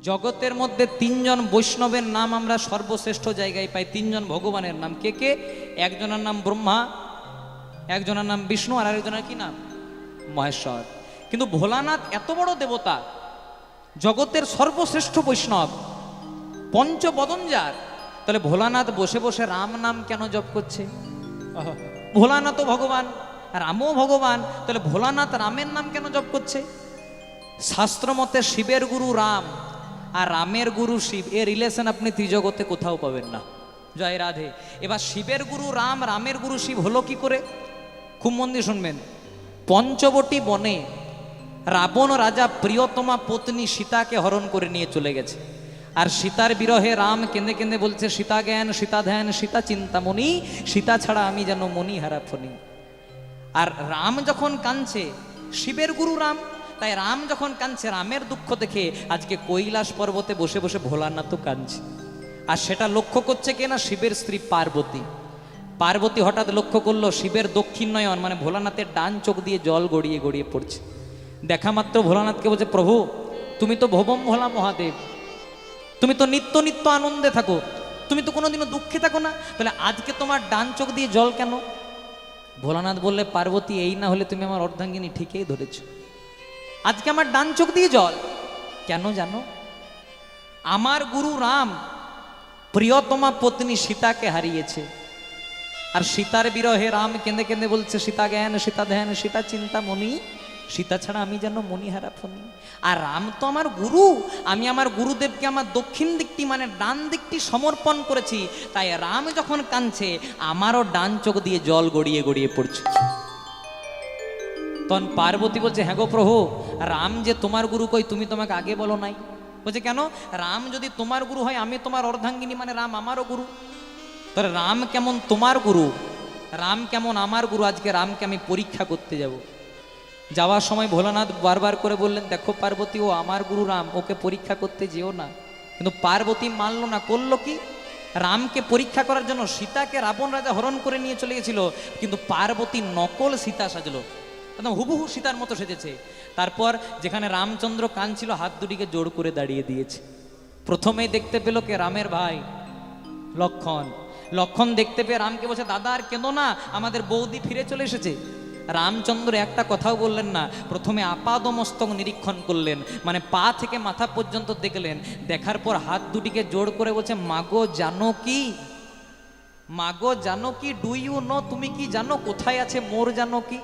জগতের মধ্যে তিনজন বৈষ্ণবের নাম আমরা সর্বশ্রেষ্ঠ জায়গায় পাই, তিনজন ভগবানের নাম। কে কে? একজনের নাম ব্রহ্মা, একজনের নাম বিষ্ণু, আর আরেকজনের কি নাম? মহেশ্বর। কিন্তু ভোলানাথ এত বড় দেবতা, জগতের সর্বশ্রেষ্ঠ বৈষ্ণব, পঞ্চবদন যার, তাহলে ভোলানাথ বসে বসে রাম নাম কেন জপ করছে? ভোলানাথও ভগবান, রামও ভগবান, তাহলে ভোলানাথ রামের নাম কেন জপ করছে? শাস্ত্র মতে শিবের গুরু রাম আর রামের গুরু শিব, এর রিলেশন আপনি ত্রিজগতে কোথাও পাবেন না। জয় রাধে। এবার শিবের গুরু রাম, রামের গুরু শিব হলো কি করে? খুব মন দিয়ে শুনবেন। পঞ্চবটী বনে রাবণ রাজা প্রিয়তমা পত্নী সীতাকে হরণ করে নিয়ে চলে গেছে, আর সীতার বিরহে রাম কেঁদে কেঁদে বলছে, সীতা জ্ঞান সীতা ধ্যান সীতা চিন্তামণি, সীতা ছাড়া আমি যেন মনি হারা ফণি। আর রাম যখন কাঁদছে, শিবের গুরু রাম, তাই রাম যখন কাঁদছে, রামের দুঃখ দেখে আজকে কৈলাস পর্বতে বসে বসে ভোলানাথও কাঁদছে। আর সেটা লক্ষ্য করছে কে না? শিবের স্ত্রী পার্বতী। পার্বতী হঠাৎ লক্ষ্য করলো শিবের দক্ষিণ নয়ন মানে ভোলানাথের ডান চোখ দিয়ে জল গড়িয়ে গড়িয়ে পড়ছে। দেখা মাত্র ভোলানাথকে বলছে, প্রভু তুমি তো ভবম ভোলা মহাদেব, তুমি তো নিত্য নিত্য আনন্দে থাকো, তুমি তো কোনোদিনও দুঃখে থাকো না, তাহলে আজকে তোমার ডান চোখ দিয়ে জল কেন? ভোলানাথ বললে, পার্বতী এই না হলে তুমি আমার অর্ধাঙ্গিনী ঠিকই ধরেছ, আজকে আমার ডান চোখ দিয়ে জল কেন জানো? আমার গুরু রাম প্রিয়তমা পত্নী সীতাকে হারিয়েছে, আর সীতার বিরহে রাম কেঁদে কেঁদে বলছে, সীতা জ্ঞান সীতা ধ্যান সীতা চিন্তামণি, সীতা ছাড়া আমি যেন মণিহারা ফণি। আর রাম তো আমার গুরু, আমি আমার গুরুদেবকে আমার দক্ষিণ দিকটি মানে ডান দিকটি সমর্পণ করেছি, তাই রাম যখন কাঁদছে আমারও ডান চোখ দিয়ে জল গড়িয়ে গড়িয়ে পড়ছে। তখন পার্বতী বলছে, হ্যাঁ গো প্রভু, রাম যে তোমার গুরু, কই তুমি তোমাকে আগে বলো নাই? বলছে, কেন? রাম যদি তোমার গুরু হয়, আমি তোমার অর্ধাঙ্গিনী মানে রাম আমারও গুরু, তাহলে রাম কেমন তোমার গুরু, রাম কেমন আমার গুরু, আজকে রামকে আমি পরীক্ষা করতে যাব। যাওয়ার সময় ভোলানাথ বারবার করে বললেন, দেখো পার্বতী, ও আমার গুরু রাম, ওকে পরীক্ষা করতে যেও না। কিন্তু পার্বতী মানল না, করলো কি? রামকে পরীক্ষা করার জন্য সীতাকে রাবণ রাজা হরণ করে নিয়ে চলে গেছিল, কিন্তু পার্বতী নকল সীতা সাজলো, একদম হুবহু সীতার মতো সেজেছে। তারপর যেখানে রামচন্দ্র কাঁদছিল, হাত দুটিকে জোড় করে দাঁড়িয়ে দিয়েছে। প্রথমেই দেখতে পেল কে? রামের ভাই লক্ষণ। লক্ষণ দেখতে পেয়ে রামকে বলছে, দাদা আর কেঁদো না, আমাদের বৌদি ফিরে চলে এসেছে। রামচন্দ্র একটা কথাও বললেন না, প্রথমে আপাদমস্তক নিরীক্ষণ করলেন, মানে পা থেকে মাথা পর্যন্ত দেখলেন। দেখার পর হাত দুটিকে জোড় করে বলছে, মাগো জানো কি, মাগো জানো কি, ডু ইউ নো, তুমি কি জানো কোথায় আছে মোর জানো কি?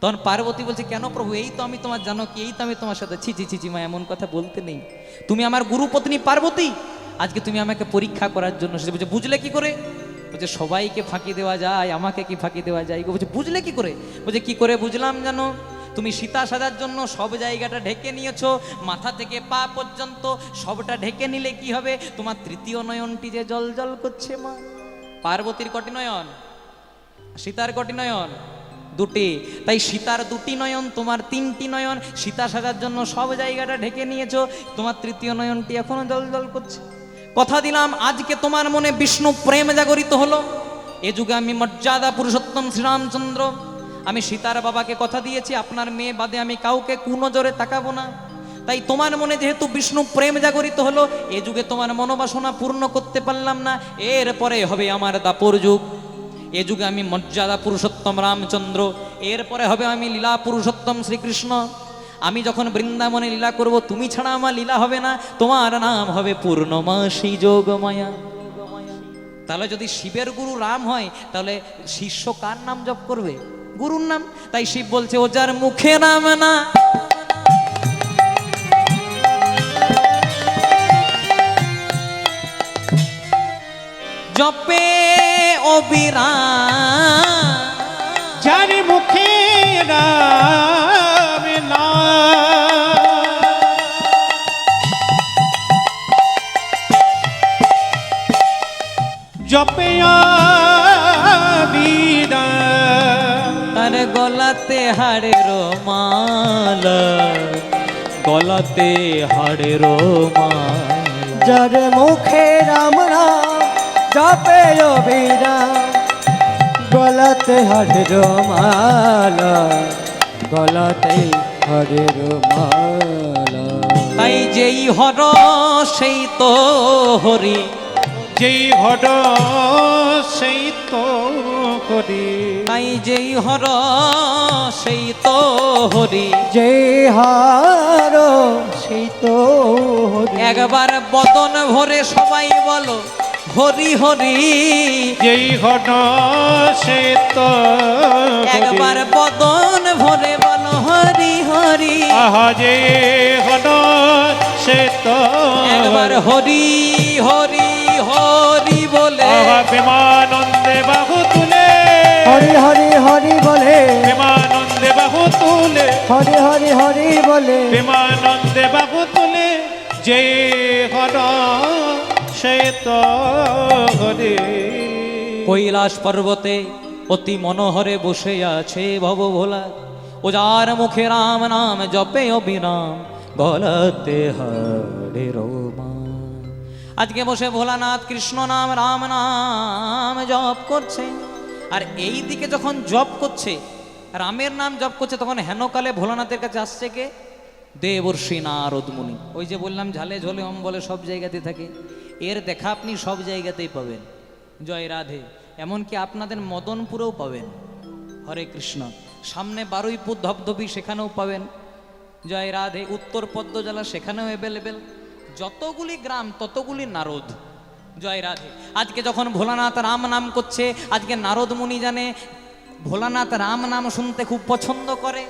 তখন পার্বতী বলছে, কেন প্রভু, এই তো আমি তোমার জানো কি, এই তো আমি তোমার সাথে। ছি ছি ছি ছি মা, এমন কথা বলতে নেই, তুমি আমার গুরুপত্নী পার্বতী, আজকে তুমি আমাকে পরীক্ষা করার জন্য। সে বলছে, বুঝলে কি করে? বলছে, সবাইকে ফাঁকি দেওয়া যায়, আমাকে কি ফাঁকি দেওয়া যায়? বলছে, বুঝলে কি করে? বলছে, কি করে বুঝলাম জানো? তুমি সীতা সাজার জন্য সব জায়গাটা ঢেকে নিয়েছো, মাথা থেকে পা পর্যন্ত সবটা ঢেকে নিলে কি হবে? তোমার তৃতীয় নয়নটি যে জল জল করছে মা। পার্বতীর কটি নয়ন, সীতার কটি নয়ন? দুটি। তাই সীতার দুটি নয়ন, তোমার তিনটি নয়ন, সীতা সাজার জন্য সব জায়গাটা ঢেকে নিয়েছো, তোমার তৃতীয় নয়নটি এখনো জল জল করছে। কথা দিলাম আজকে তোমার মনে বিষ্ণু প্রেম জাগরিত হলো, এ যুগে আমি মর্যাদা পুরুষোত্তম শ্রীরামচন্দ্র, আমি সীতার বাবাকে কথা দিয়েছি, আপনার মেয়ে বাদে আমি কাউকে কুনজরে তাকাবো না। তাই তোমার মনে যেহেতু বিষ্ণু প্রেম জাগরিত হলো, এ যুগে তোমার মনোবাসনা পূর্ণ করতে পারলাম না, এরপরে হবে আমার দাপর যুগ। এ যুগে আমি মর্যাদা পুরুষোত্তম রামচন্দ্র, এরপরে হবে আমি লীলা পুরুষোত্তম শ্রীকৃষ্ণ। আমি যখন বৃন্দাবনে লীলা করব, তুমি ছাড়া আমার লীলা হবে না, তোমার নাম হবে পূর্ণমাসী যোগমায়া। তাহলে যদি শিবের গুরু রাম হয়, তাহলে শিষ্য কার নাম জপ করবে? গুরুর নাম। তাই শিব বলছে, ও যার মুখে নাম না জপে অবিরাম, যার মুখে রাম নাম জপে অবিরাম, তার গলাতে হাড়ের মালা, গলাতে হাড়ের মালা। যার মুখে রাম নাম জপে অবিরাম, গলাতে হাড়ের মালা, গলাতে হাড়ের মালা। তাই যেই হর সেই তো হরি, যেই ঘট সেই তো করি, তাই যেই হর সেই তো হরি। যে হার সেই তো হরি। একবার বদন ভরে সবাই বলো হরি হরি, যেই ঘট সেই তো একবার বদন ভরে বলো হরি হরি। আহা যে ঘট সেই তো একবার হরি হরি হরি বলে আহা প্রেমানন্দে বাহু তুলে, হরি হরি হরি বলে, প্রেমানন্দে বাহু তুলে, হরি হরি হরি বলে, প্রেমানন্দে বাহু তুলে, যে ঘট সেই তো হরি। কৈলাস পর্বতে অতি মনোহরে বসে আছে ভব ভোলা, ও যার মুখে রাম নাম জপে অবিরাম, গলাতে হরে রোমা। আজকে বসে ভোলানাথ কৃষ্ণ নাম রাম নাম জপ করছে, আর এই দিকে যখন জপ করছে, রামের নাম জপ করছে, তখন হেনকালে ভোলানাথের কাছে আসছে কে? দেবর্ষি নারদ মুনি। ওই যে বললাম ঝালে ঝোলে অম বলে সব জায়গাতে থাকে, এর দেখা আপনি সব জায়গাতেই পাবেন। জয় রাধে। এমনকি আপনাদের মদনপুরেও পাবেন। হরে কৃষ্ণ। সামনে বারুইপুর ধবধবি, সেখানেও পাবেন। জয় রাধে। উত্তর পদ্মজলা, সেখানেও অ্যাভেলেবেল। যতগুলি গ্রাম ততগুলি নারদ। জয় রাধে। আজকে যখন ভোলানাথ রাম নাম করছে, আজকে নারদ মুনি জানে ভোলানাথ রাম নাম শুনতে খুব পছন্দ করে,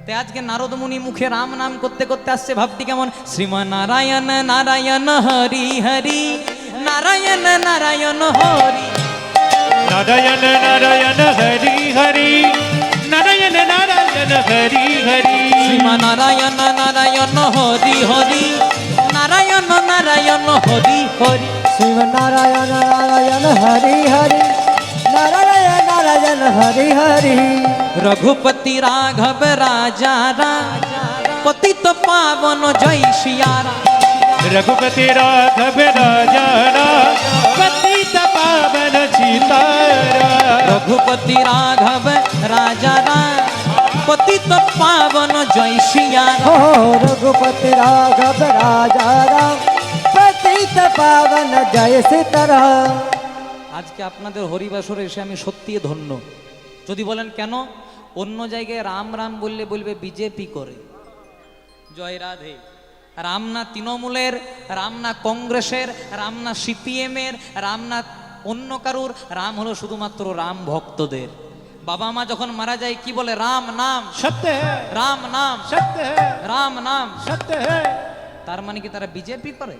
তাই আজকে নারদ মুনি মুখে রাম নাম করতে করতে আসছে। ভাবটি কেমন? শ্রীমান নারায়ণ নারায়ণ হরি হরি, নারায়ণ নারায়ণ হরি, নারায়ণ নারায়ণ হরি হরি, নারায়ণ নারায়ণ হরি হরি, শ্রীমান নারায়ণ নারায়ণ হরি হরি, নারায়ণ নারায়ণ হরি হরি। শ্রীমন্নারায়ণ নারায়ণ হরি হরি, নারায়ণ নারায়ণ হরি হরি। রঘুপতি রাঘব রাজা রাজা, পতিত পাবন জয় সিয়ারা। रघुपति राघव राजा पतित पावन सीतारा, रघुपति राघव राजा राम, पतित पावन जय सिया हो रघुपति राघव राजा राम, पतित पावन जय सीताराम। আজকে আপনাদের হরিবাসরে এসে আমি সত্যি ধন্য। যদি বলেন কেন? অন্য জায়গায় রাম রাম বললে বলবে বিজেপি করে। জয় রাধে। রাম না তৃণমূলের, রাম না কংগ্রেসের, রাম না সিপিএম এর, রাম না অন্য কারুর, রাম হলো শুধুমাত্র রাম ভক্তদের। বাবা মা যখন মারা যায় কি বলে? রাম নাম, सत्य है, রাম নাম, सत्य है, রাম নাম। सत्य है। তার মানে কি তারা বিজেপি করে?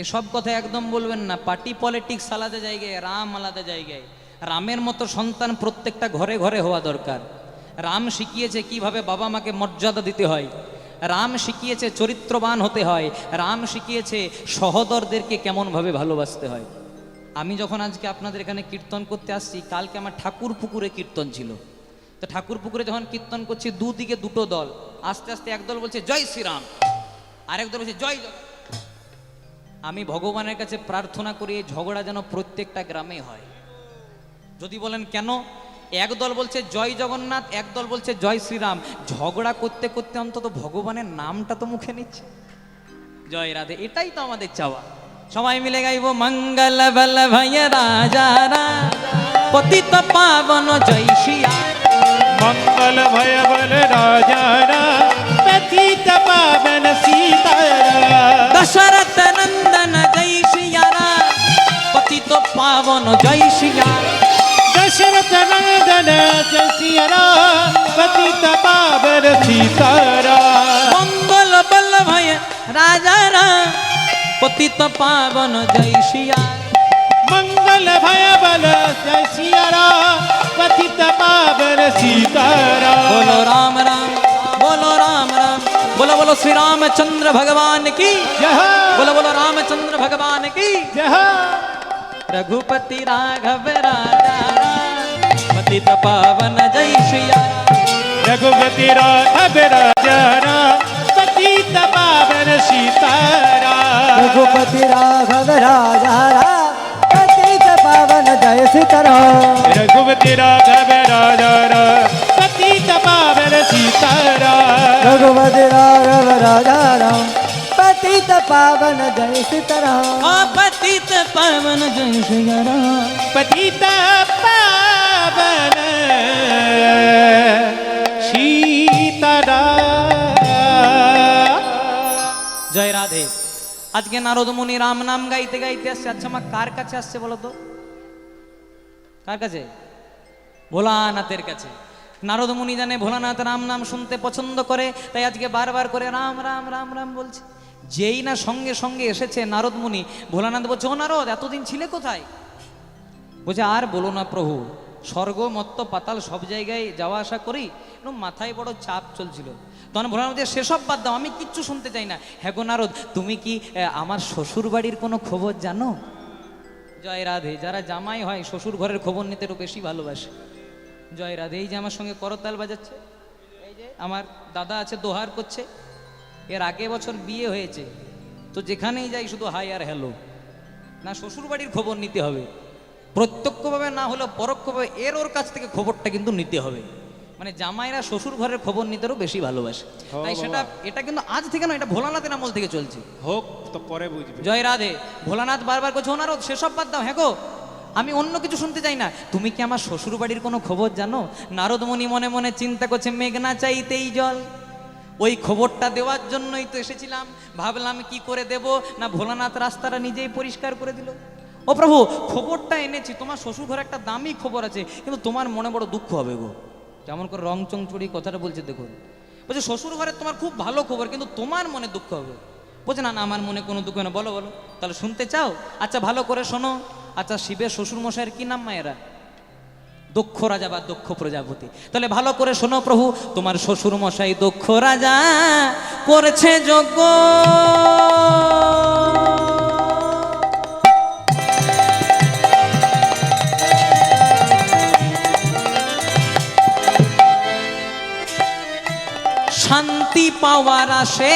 এই সব কথা একদম বলবেন না। পার্টি পলিটিক্স আলাদা জায়গায়, রাম আলাদা জায়গায়। রামের মতো সন্তান প্রত্যেকটা ঘরে ঘরে হওয়া দরকার। রাম শিখিয়েছে কিভাবে বাবা মাকে মর্যাদা দিতে হয়, রাম শিখিয়েছে চরিত্রবান হতে হয়, রাম শিখিয়েছে সহোদরদেরকে কেমনভাবে ভালোবাসতে হয়। আমি যখন আজকে আপনাদের এখানে কীর্তন করতে আসছি, কালকে আমার ঠাকুর পুকুরে কীর্তন ছিল। তো ঠাকুর পুকুরে যখন কীর্তন করছি, দুদিকে দুটো দল, আস্তে আস্তে একদল বলছে জয় শ্রীরাম, আরেক দল বলছে জয় জয়। আমি ভগবানের কাছে প্রার্থনা করি এই ঝগড়া যেন প্রত্যেকটা গ্রামে হয়। যদি বলেন কেন? একদল বলছে জয় জগন্নাথ, একদল বলছে জয় শ্রীরাম। ঝগড়া করতে করতে অন্তত ভগবানের নামটা তো মুখে নিচ্ছে। জয় রাধে। এটাই তো আমাদের চাওয়া। সবাই মিলে গাইব মঙ্গল বল ভয় রাজা পতিত পাবন জয় শিয়া। मंगल भय बल राजा पतित पावन सीतारा, दशरथ नंदन जय शिया पतित पावन जय शिया। दशरथ नंदन जय सिया राम, पतित पावन सीतारा। मंगल बल भय राजा पतित पावन जय शिया। मंगल भय बल जय सिया राम, पतित पावन सीतारा। बोलो राम राम, बोलो राम राम, बोलो बोलो श्री रामचंद्र भगवान की जय हो, बोलो बोलो रामचंद्र भगवान की। जय हो। रघुपति राघव राजा पतित पावन जय श्रिया। रघुपति राघव राजा पतित पावन सीतारा। रघुपति राघव राजा राम, पतित पावन जय सीताराम। रघुपति राघव राजा पतित पावन सीताराम रघुपति राघव राजा राम पतित पावन जय सीताराम पतित पावन जय श्री राम पतित पावन सीताराम জয় রাধে। আজকে নারদ মুনি রাম নাম গাইতে গাইতে আসছে। আচ্ছা মা কার কাছে আসছে বলো তো? কার কাছে? ভোলানাথের কাছে। নারদ মুনি জানে ভোলানাথ রাম নাম শুনতে পছন্দ করে, তাই আজকে বারবার করে রাম রাম রাম রাম বলছে। যেই না সঙ্গে সঙ্গে এসেছে নারদ মুনি, ভোলানাথ বলছে, ও নারদ এতদিন ছিলে কোথায়? বলছে আর বলো না প্রভু, স্বর্গ মত্ত পাতাল সব জায়গায় যাওয়া আসা করি, মাথায় বড় চাপ চলছিল। তখন ভোলানাথ বলছে, সেসব বাদ দাও, আমি কিচ্ছু শুনতে চাই না। হ্যাঁ গো নারদ, তুমি কি আমার শ্বশুর বাড়ির কোনো খবর জানো? জয় রাধে। যারা জামাই হয় শ্বশুর ঘরের খবর নিতে একটু বেশি ভালোবাসে। জয় রাধে। এই যে আমার সঙ্গে করতাল বাজাচ্ছে, এই যে আমার দাদা আছে দোহার করছে, এর আগে বছর বিয়ে হয়েছে, তো যেখানেই যাই শুধু হাই আর হ্যালো। না শ্বশুর বাড়ির খবর নিতে হবে, প্রত্যক্ষভাবে না হলেও পরোক্ষভাবে এর ওর কাছ থেকে খবরটা কিন্তু নিতে হবে। মানে জামাইরা শ্বশুর ঘরের খবর নিতেও বেশি ভালোবাসে। তাই সেটা এটা কিন্তু আজ থেকে নয়, এটা ভোলানাথের আমল থেকে চলছে। হোক তো পরে বুঝবে। জয় রাধে। ভোলানাথ বারবার করছে, ও নারদ সেসব বাদ দাও, হ্যাঁ গো আমি অন্য কিছু শুনতে চাই না, তুমি কি আমার শ্বশুর বাড়ির কোনো খবর জানো? নারদ মুনি মনে মনে চিন্তা করছে, মেঘনা চাইতেই জল, ওই খবরটা দেওয়ার জন্যই তো এসেছিলাম, ভাবলাম কি করে দেব, না ভোলানাথ রাস্তাটা নিজেই পরিষ্কার করে দিল। ও প্রভু, খবরটা এনেছি, তোমার শ্বশুর ঘরে একটা দামি খবর আছে, কিন্তু তোমার মনে বড় দুঃখ হবে গো। কেমন করে রং চং চড়ি কথাটা বলছে দেখুন। বলছে শ্বশুর ঘরে তোমার খুব ভালো খবর, কিন্তু তোমার মনে দুঃখ হবে। বলছে না না, আমার মনে কোনো দুঃখ না। বলো বলো, তাহলে শুনতে চাও? আচ্ছা ভালো করে শোনো। আচ্ছা শিবের শ্বশুর মশাইয়ের কি নাম মায়েরা? দক্ষ রাজা বা দক্ষ প্রজাপতি। তাহলে ভালো করে শোনো প্রভু, তোমার শ্বশুর মশাই দক্ষ রাজা করেছে যজ্ঞ, শান্তি পাওয়ার আসে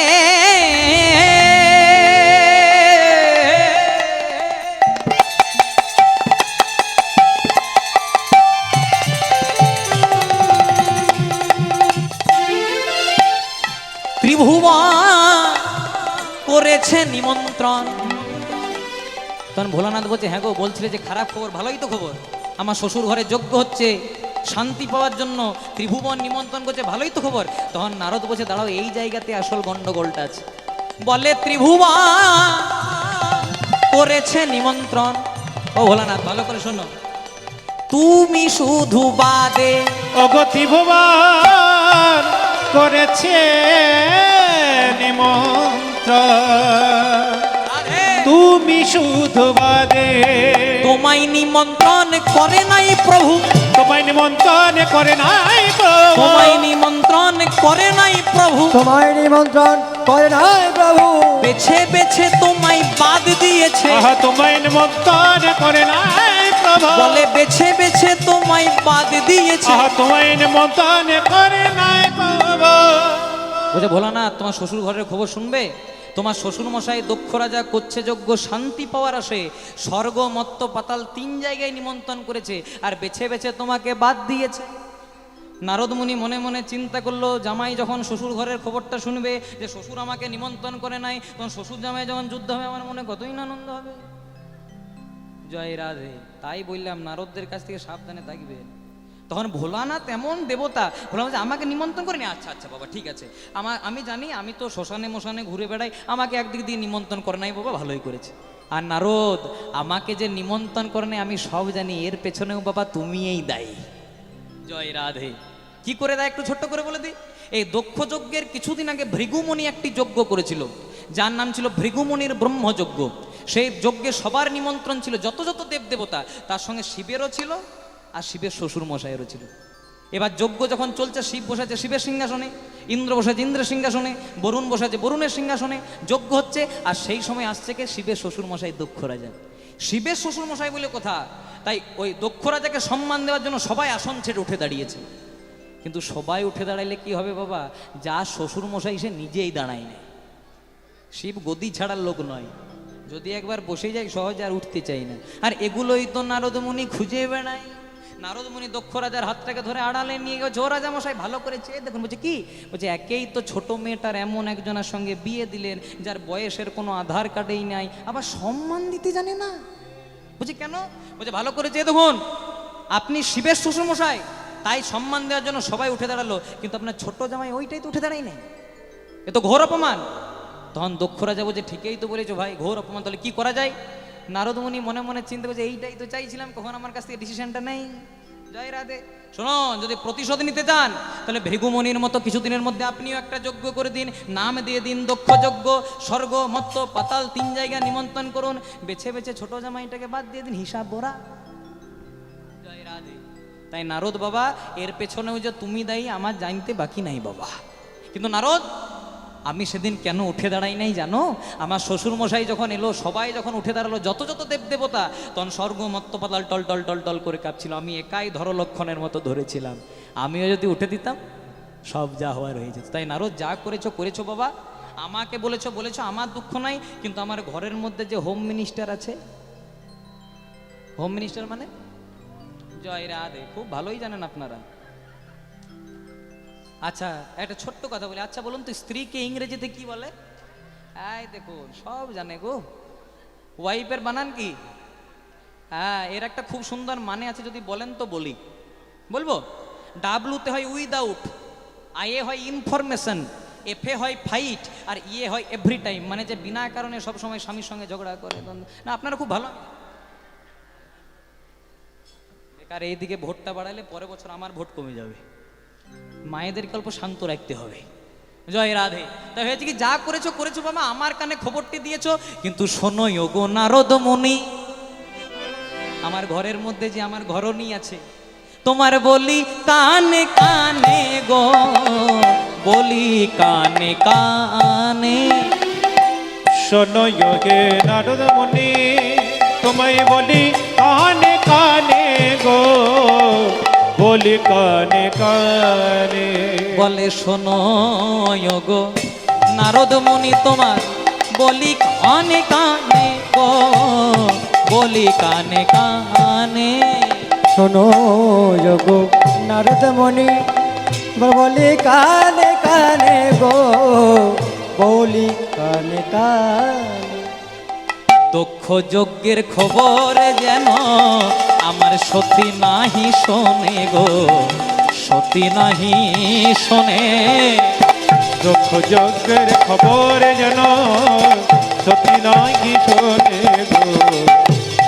ত্রিভুবন করেছে নিমন্ত্রণ। তখন ভোলানাথ বলছে, হ্যাঁ গো বলছিলে যে খারাপ খবর, ভালোই তো খবর, আমার শ্বশুর ঘরে যজ্ঞ হচ্ছে শান্তি পাওয়ার জন্য, ত্রিভুবন নিমন্ত্রণ করছে, ভালোই তো খবর। তখন নারদ বলছে, দাঁড়াও এই জায়গাতে আসল গন্ডগোলটা আছে। বলে ত্রিভুবন করেছে নিমন্ত্রণ। ও ভোলানাথ ভালো করে শোনো, তুমি শুধু বাদে ওগো ত্রিভুবন করেছে নিমন্ত্রণ, তুমি শুধু বাদে, তোমায় নিমন্ত্রণ করে নাই প্রভু, তোমায় নিমন্ত্রণ করে নাই প্রভু, তোমায় নিমন্ত্রণ করে নাই প্রভু, তোমায় নিমন্ত্রণ করে নাই প্রভু, বেছে বেছে তোমায় বাদ দিয়েছে। আহা তোমায় নিমন্ত্রণ করে নাই প্রভু, বলে বেছে বেছে তোমায় বাদ দিয়েছে। আহা তোমায় নিমন্ত্রণ করে নাই প্রভু। বলছে ভোলানাথ, তোমার শ্বশুর ঘরের খবর শুনবে? তোমার শ্বশুর মশাই দক্ষ রাজা করছে যজ্ঞ শান্তি পাওয়ার আসে, স্বর্গ মত্ত পাতাল 3 জায়গায় নিমন্ত্রণ করেছে, আর বেছে বেছে তোমাকে বাদ দিয়েছে। নারদ মুনি মনে মনে চিন্তা করলো, জামাই যখন শ্বশুর ঘরের খবরটা শুনবে যে শ্বশুর আমাকে নিমন্ত্রণ করে নাই, তখন শ্বশুর জামাই যখন যুদ্ধ হবে আমার মনে কতই না আনন্দ হবে। জয় রাধে। তাই বললাম নারদদের কাছ থেকে সাবধানে থাকবে। তখন ভোলানাথ এমন দেবতা, ভোলানাথ আমাকে নিমন্ত্রণ করেনি, আচ্ছা আচ্ছা বাবা ঠিক আছে, আমি জানি, আমি তো শ্মশানে মশানে ঘুরে বেড়াই, আমাকে একদিক দিয়ে নিমন্ত্রণ করে নাই বাবা, ভালোই করেছে। আর নারদ, আমাকে যে নিমন্ত্রণ করে নাই আমি সব জানি, এর পেছনেও বাবা তুমিই দায়ী। জয় রাধে। কি করে দেয় একটু ছোট্ট করে বলে দিই। এই দক্ষ যজ্ঞের কিছুদিন আগে ভৃগুমণি একটি যজ্ঞ করেছিল, যার নাম ছিল ভৃগুমণির ব্রহ্মযজ্ঞ। সেই যজ্ঞে সবার নিমন্ত্রণ ছিল, যত যত দেবদেবতা, তার সঙ্গে শিবেরও ছিল আর শিবের শ্বশুর মশাইয়েরও ছিল। এবার যজ্ঞ যখন চলছে, শিব বসেছে শিবের সিংহাসনে, ইন্দ্র বসেছে ইন্দ্রের সিংহাসনে, বরুণ বসেছে বরুণের সিংহাসনে, যজ্ঞ হচ্ছে। আর সেই সময় আসছে কে? শিবের শ্বশুর মশাই দক্ষ রাজা। শিবের শ্বশুর মশাই বলে কথা, তাই ওই দক্ষ রাজাকে সম্মান দেওয়ার জন্য সবাই আসন ছেড়ে উঠে দাঁড়িয়েছে। কিন্তু সবাই উঠে দাঁড়াইলে কি হবে বাবা, যা শ্বশুর মশাই সে নিজেই দাঁড়ায় না। শিব গদি ছাড়ার লোক নয়, যদি একবার বসে যায় সহজে আর উঠতে চাই না। আর এগুলোই তো নারদ মুনি খুঁজে বেড়ায়। নারদ মুনি দক্ষ রাজার হাতটাকে ধরে আড়ালে নিয়ে গেছে, ও রাজা মশাই ভালো করে চেয়ে দেখুন। বলছে কি? বলছে একেই তো ছোট মেয়েটার এমন একজনের সঙ্গে বিয়ে দিলেন যার বয়সের কোনো আধার কার্ডেই নাই, আবার সম্মান দিতে জানে না। বলছে কেন? বলছে ভালো করে চেয়ে দেখুন, আপনি শিবের শ্বশুর মশাই, তাই সম্মান দেওয়ার জন্য সবাই উঠে দাঁড়ালো, কিন্তু আপনার ছোট জামাই ওইটাই তো উঠে দাঁড়াই নাই, এ তো ঘোর অপমান। তখন দক্ষ রাজা বলছে ঠিকই তো বলেছো ভাই, ঘোর অপমান, তাহলে কি করা যায়? নারদ মুনি মনে মনে চিন্তা করছে এইটাই তো চাইছিলাম, কখন আমার কাছ থেকে ডিসিশনটা নেই। জয় রাধে। শোনো, যদি প্রতিশোধ নিতে চান তাহলে ভৃগুমণির মতো কিছুদিনের মধ্যে আপনিও একটা যজ্ঞ করে দিন, নাম দিয়ে দিন দক্ষ যজ্ঞ। স্বর্গ মত্ত পাতাল 3 জায়গা নিমন্ত্রণ করুন, বেছে বেছে ছোট জামাইটাকে বাদ দিয়ে দিন, হিসাব ভরা। জয় রাধে। তাই নারদ বাবা, এর পেছনেও যে তুমি দায়ী আমার জানতে বাকি নাই বাবা। কিন্তু নারদ, আমি সেদিন কেন উঠে দাঁড়াই নাই জানো? আমার শ্বশুর মশাই যখন এলো, সবাই যখন উঠে দাঁড়ালো, যত যত দেবদেবতা, তখন স্বর্গ মত্ত পাতাল টল টল টল টল করে কাঁপছিল, আমি একাই ধরলক্ষণের মতো ধরেছিলাম। আমিও যদি উঠে দিতাম সব যা হওয়ার হয়ে যেত। তাই নারদ, যা করেছো করেছো বাবা, আমাকে বলেছো বলেছো, আমার দুঃখ নাই, কিন্তু আমার ঘরের মধ্যে যে হোম মিনিস্টার আছে, হোম মিনিস্টার মানে জয় রাধে, খুব ভালোই জানেন আপনারা। আচ্ছা একটা ছোট্ট কথা বলি, আচ্ছা বলুন তো স্ত্রীকে ইংরেজিতে কি বলে? এই দেখুন সব জানে গো, ওয়াইফের বানান কি? হ্যাঁ, এর একটা খুব সুন্দর মানে আছে, যদি বলেন তো বলি। বলবো? ডাব্লুতে হয় উইদাউট, আইএ হয় ইনফরমেশন, এফে হয় ফাইট, আর ইয়ে হয় এভরি টাইম, মানে যে বিনা কারণে সবসময় স্বামীর সঙ্গে ঝগড়া করে। না আপনারা খুব ভালো, বেকার এইদিকে ভোটটা বাড়ালে পরের বছর আমার ভোট কমে যাবে। মায়েদেরকে অল্প শান্ত রাখতে হবে। জয় রাধে। তাই হয়েছে কি, যা করেছো করেছো বাবা, আমার কানে খবরটি দিয়েছো, কিন্তু শোনো গো নারদ মুনি, আমার ঘরের মধ্যে যে আমার ঘরণী আছে, তোমার বলি কানে কানে গো, বলি কানে কানে। শোনো যোগে নারদ মুনি, তোমায় বলি কানে কানে গো, বলি কানে কানে। বলে শোনো গো নারদ মুনি, তোমার বলি কানে কানে গো, বলি কানে কানে। শোনো যোগো নারদ মুনি, বলি কানে কানে গো, বলি কানে কানে। দক্ষ যজ্ঞের খবর যেন আমার সতী নাহি শোনে গো, সতী নাহি শোনে। দক্ষ যজ্ঞের খবর যেন সতী নাহি শোনে গো,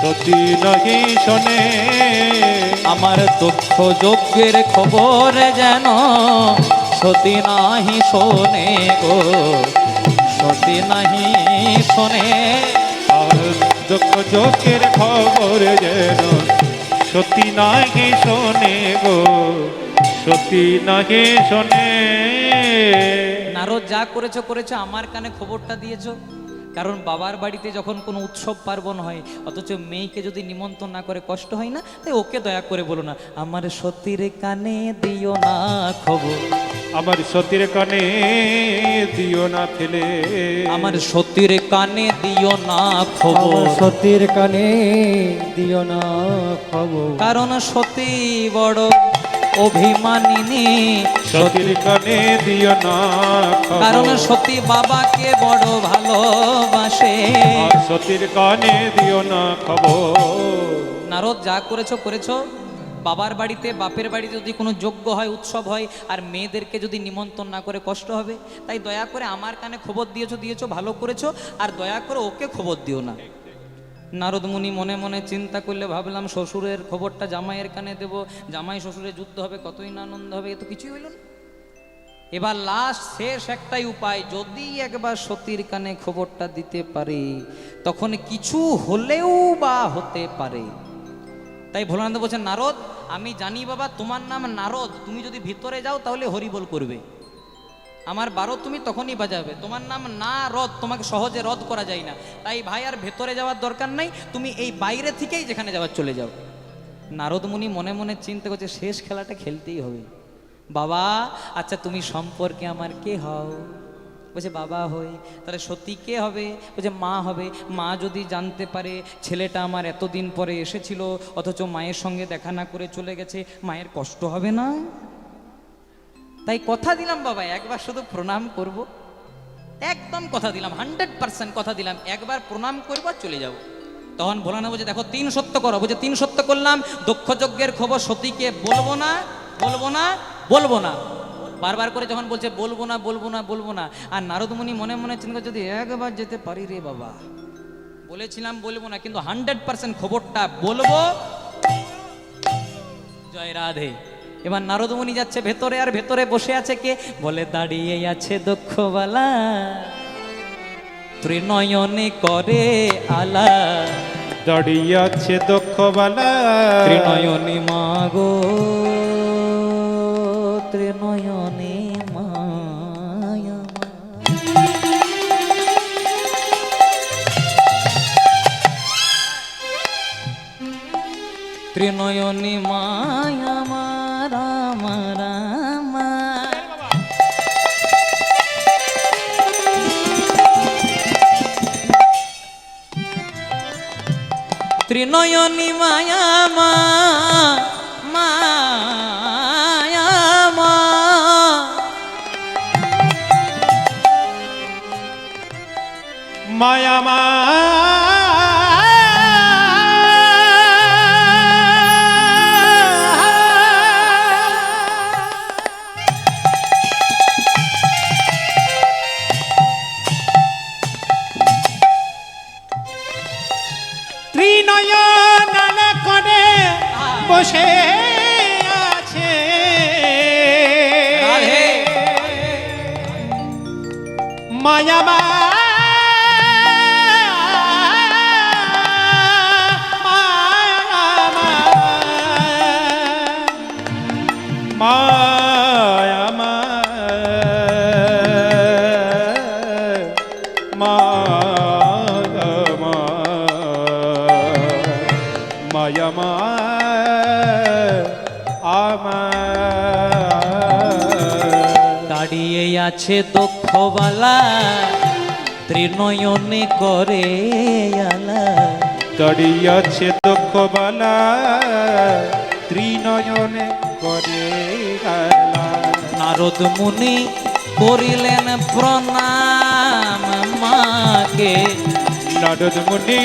সতী নাহি শোনে। আমার দক্ষ যজ্ঞের খবর যেন সতী নাহি শোনে গো, সতী নাহি শোনে। আর দক্ষ যজ্ঞের খবর যেন সতী নাহি শোনে গো, সতী নাহি শোনে। নারদ, যা করেছো করেছো, আমার কানে খবরটা দিয়েছো। কারণ বাবার বাড়িতে যখন কোনো উৎসব পার্বণ হয়, অথচ মেয়েকে যদি নিমন্ত্রণ না করে কষ্ট হয় না, তাই ওকে দয়া করে বলো না, আমার সতীর কানে দিও না খবর, আমার সতীর কানে দিও না ফেলে, আমার সতীর কানে দিও না খবর, আমার সতীর কানে দিও না খবর। কারণ সতী বড় অভিমানিনী, সতীর কানে দিও না খবর। কারণ সতী বাবাকে বড় ভালোবাসে। আর সতীর কানে দিও না খবর। নারদ, যা করেছো করেছো, বাবার বাড়িতে বাপের বাড়িতে যদি কোনো যজ্ঞ হয়, উৎসব হয়, আর মেয়েদেরকে যদি নিমন্ত্রণ না করে কষ্ট হবে, তাই দয়া করে আমার কানে খবর দিয়েছো দিয়েছো, ভালো করেছো, আর দয়া করে ওকে খবর দিও না। নারদ মুনি মনে মনে চিন্তা করলে, ভাবলাম শ্বশুরের খবরটা জামাইয়ের কানে দেব, জামাই শ্বশুরের যুদ্ধ হবে, কতই না আনন্দ হবে, এ তো কিছুই হইল না। এবার লাস্ট শেষ একটাই উপায়, যদি একবার সতীর কানে খবরটা দিতে পারি, তখন কিছু হলেও বা হতে পারে। তাই ভোলানন্দ বলছেন, নারদ আমি জানি বাবা তোমার নাম নারদ, তুমি যদি ভিতরে যাও তাহলে হরিবোল করবে, আমার 12 তুমি তখনই বাজাবে, তোমার নাম না রদ, তোমাকে সহজে রদ করা যায় না। তাই ভাই আর ভেতরে যাওয়ার দরকার নাই, তুমি এই বাইরে থেকেই যেখানে যাওয়ার চলে যাও। নারদ মুনি মনে মনে চিন্তা করছে, শেষ খেলাটা খেলতেই হবে। বাবা আচ্ছা তুমি সম্পর্কে আমার কে হও? বলছে বাবা হই। তাহলে সতী কে হবে? বলছে মা হবে। মা যদি জানতে পারে ছেলেটা আমার এতদিন পরে এসেছিল অথচ মায়ের সঙ্গে দেখা না করে চলে গেছে, মায়ের কষ্ট হবে না? তাই কথা দিলাম বাবা, একবার শুধু প্রণাম করব, একদম কথা দিলাম, 100% কথা দিলাম, একবার প্রণাম করবো আর চলে যাব। তখন ভোলানা বলছে দেখো 3 সত্য করো। বলছে 3 সত্য করলাম, দক্ষ যজ্ঞের খবর সতীকে বলবো না, বলবো না, বলবো না। বারবার করে যখন বলছে বলবো না, বলবো না, বলবো না, আর নারদ মুনি মনে মনে চিন্তা করছে, যদি একবার যেতে পারি রে বাবা, বলেছিলাম বলবো না, কিন্তু 100% খবরটা বলবো। জয় রাধে। এবার নারদ মুনি যাচ্ছে ভেতরে, আর ভেতরে বসে আছে কে? বলে দাঁড়িয়ে আছে দক্ষবালা, ত্রিনয়নে করে আলা, দাঁড়িয়ে আছে দক্ষবালা, ত্রিনয়নে মাগো, ত্রিনয়নে মায়া মা। ত্রিনয়নে মায়া মা, রাম রাম। ত্রিনয়নী মায়া মা, মায়া মা। মায়া মা, ত্রিনয়ন করে বসে আছে রাধে। মায়া মা, মায়া মা, মায়া মা দাঁড়িয়ে আছে দক্ষবালা, ত্রিনয়নে করে আলা, দাঁড়িয়ে আছে দক্ষবালা, ত্রিনয়নে করে আলা। নারদ মুনি করিলেন প্রণাম মাকে, নারদ মুনি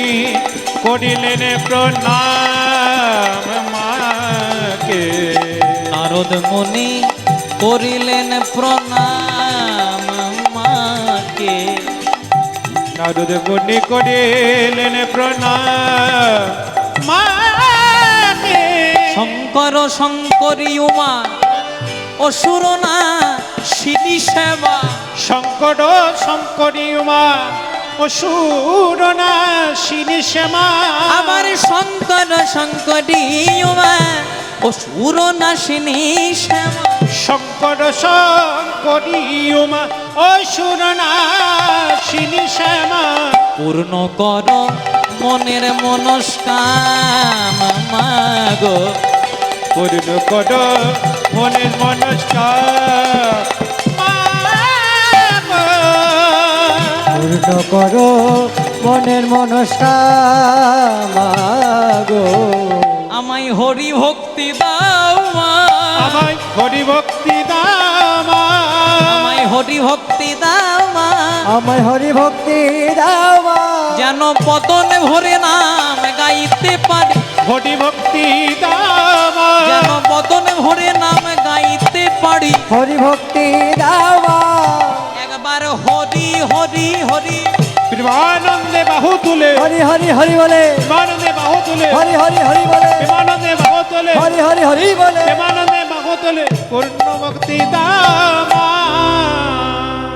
করিলেন প্রণাম মাকে, নারদ মুনি করিলেন প্রণাম মাকে, নারদ মুনি করিলেন প্রণাম মাকে। শঙ্কর শঙ্করী উমা অসুর না শিলি সেবা, শঙ্কর শঙ্করী উমা অসুর না শিনি শ্যামা। আমার শঙ্কর শঙ্করী উমা অসুর না শিনি শ্যামা। শঙ্কর শঙ্করী উমা অসুর না শিনি শ্যামা। পূর্ণ কর মনের মনস্কাম মাগো, পূর্ণ কর মনের মনস্কার পূর্ণ করো মনের মনস্কামনা। আমায় হরি ভক্তি দাও মা, আমায় হরি ভক্তি দামা, আমায় হরি ভক্তি দাও মা, আমায় হরি ভক্তি দাও মা। যেন পতনে ভরে নাম গাইতে পারি, হরি ভক্তি দামা, যেন পতনে ভরে নাম গাইতে পারি। হরি ভক্তি দাও মা। একবার হরি হরি হরি, প্রেমানন্দে বাহু তুলে, হরি হরি হরি বলে, প্রেমানন্দে বাহু তুলে, হরি হরি হরি বলে, প্রেমানন্দে বাহু তুলে, হরি হরি হরি বলে। প্রেমানন্দে বাহু তুলে, পূর্ণ ভক্তি দামা।